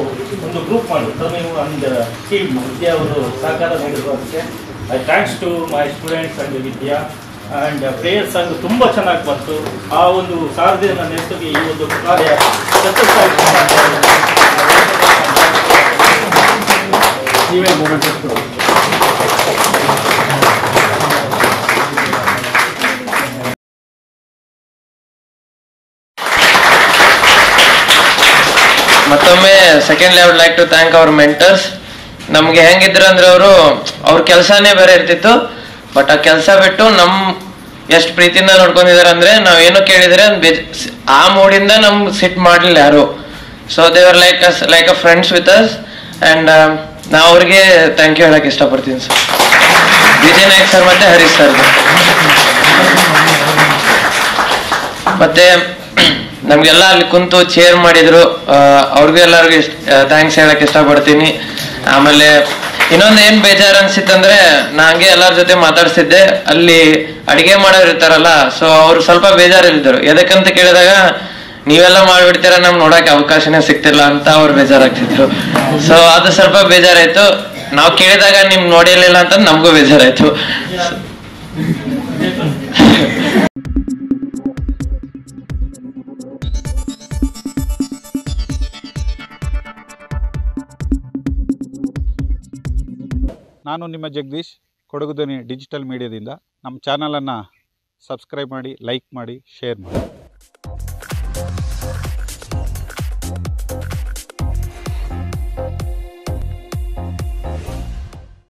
ಒಂದು ಗ್ರೂಪ್ ಮಾಡಿದ್ರು. ನೀವು ಒಂದು ಟೀಮ್ ವಿದ್ಯಾ ಅವರು ಸಹಕಾರ ನೀಡಿದ್ರು. ಅದಕ್ಕೆ I thanks to my students and Vidya and player song ತುಂಬ ಚೆನ್ನಾಗಿ ಬಂತು. ಆ ಒಂದು ಸಾಧನೆಯನ್ನು ನೆನೆಸಿಗೆ ಈ ಒಂದು ಕಾರ್ಯ ನೀವೇ ಮೂಮೆಂಟ್ ಮತ್ತೊಮ್ಮೆ secondly I would like to thank our mentors. ನಮ್ಗೆ ಹೆಂಗಿದ್ರು ಅಂದ್ರೆ ಅವ್ರ ಕೆಲಸನೇ ಬೇರೆ ಇರ್ತಿತ್ತು, ಬಟ್ ಆ ಕೆಲಸ ಬಿಟ್ಟು ಎಷ್ಟು ಪ್ರೀತಿಯಿಂದ ನೋಡ್ಕೊಂಡಿದ್ದಾರೆ ಅಂದ್ರೆ ನಾವೇನು ಕೇಳಿದ್ರೆ ಆ ಮೂಡಿಂದ ಸಿಟ್ ಮಾಡ್ಲಿಲ್ಲ ಯಾರು. ಸೊ ದೇವರ್ like a friends with us and ನಾ ಅವ್ರಿಗೆ ಥ್ಯಾಂಕ್ ಯು ಹೇಳಕ್ ಇಷ್ಟಪಡ್ತೀನಿ ಸರ್, ವಿಜಯ್ ನಾಯಕ್ ಸರ್ ಮತ್ತೆ ಹರೀಶ್ ಸರ್. ಮತ್ತೆ ನಮ್ಗೆಲ್ಲ ಅಲ್ಲಿ ಕುಂತು ಚೇರ್ ಮಾಡಿದ್ರು, ಅವ್ರಿಗೂ ಎಲ್ಲರಿಗೂ ಥ್ಯಾಂಕ್ಸ್ ಹೇಳಕ್ ಇಷ್ಟಪಡ್ತೀನಿ. ಆಮೇಲೆ ಇನ್ನೊಂದು ಏನ್ ಬೇಜಾರು ಅನ್ಸಿತ್ತಂದ್ರೆ, ನಾ ಹಂಗೆ ಎಲ್ಲರ ಜೊತೆ ಮಾತಾಡ್ಸಿದ್ದೆ, ಅಲ್ಲಿ ಅಡಿಗೆ ಮಾಡೋರು ಇರ್ತಾರಲ್ಲ, ಸೊ ಅವ್ರು ಸ್ವಲ್ಪ ಬೇಜಾರಿಲ್ದರು. ಎದಕ್ಕಂತ ಕೇಳಿದಾಗ ನೀವೆಲ್ಲ ಮಾಡ್ಬಿಡ್ತೀರ, ನಮ್ಗೆ ನೋಡಕ್ಕೆ ಅವಕಾಶನೇ ಸಿಗ್ತಿಲ್ಲ ಅಂತ ಅವ್ರು ಬೇಜಾರಾಗ್ತಿದ್ರು. ಸೊ ಅದು ಸ್ವಲ್ಪ ಬೇಜಾರಾಯ್ತು. ನಾವು ಕೇಳಿದಾಗ ನಿಮ್ ನೋಡಿರ್ಲಿಲ್ಲ ಅಂತ ನಮಗೂ ಬೇಜಾರಾಯ್ತು. ನಾನು ನಿಮ್ಮ ಜಗದೀಶ್, ಕೊಡಗು ಧ್ವನಿ ಡಿಜಿಟಲ್ ಮೀಡಿಯಾದಿಂದ. ನಮ್ಮ ಚಾನಲನ್ನು ಸಬ್ಸ್ಕ್ರೈಬ್ ಮಾಡಿ, ಲೈಕ್ ಮಾಡಿ, ಶೇರ್ ಮಾಡಿ.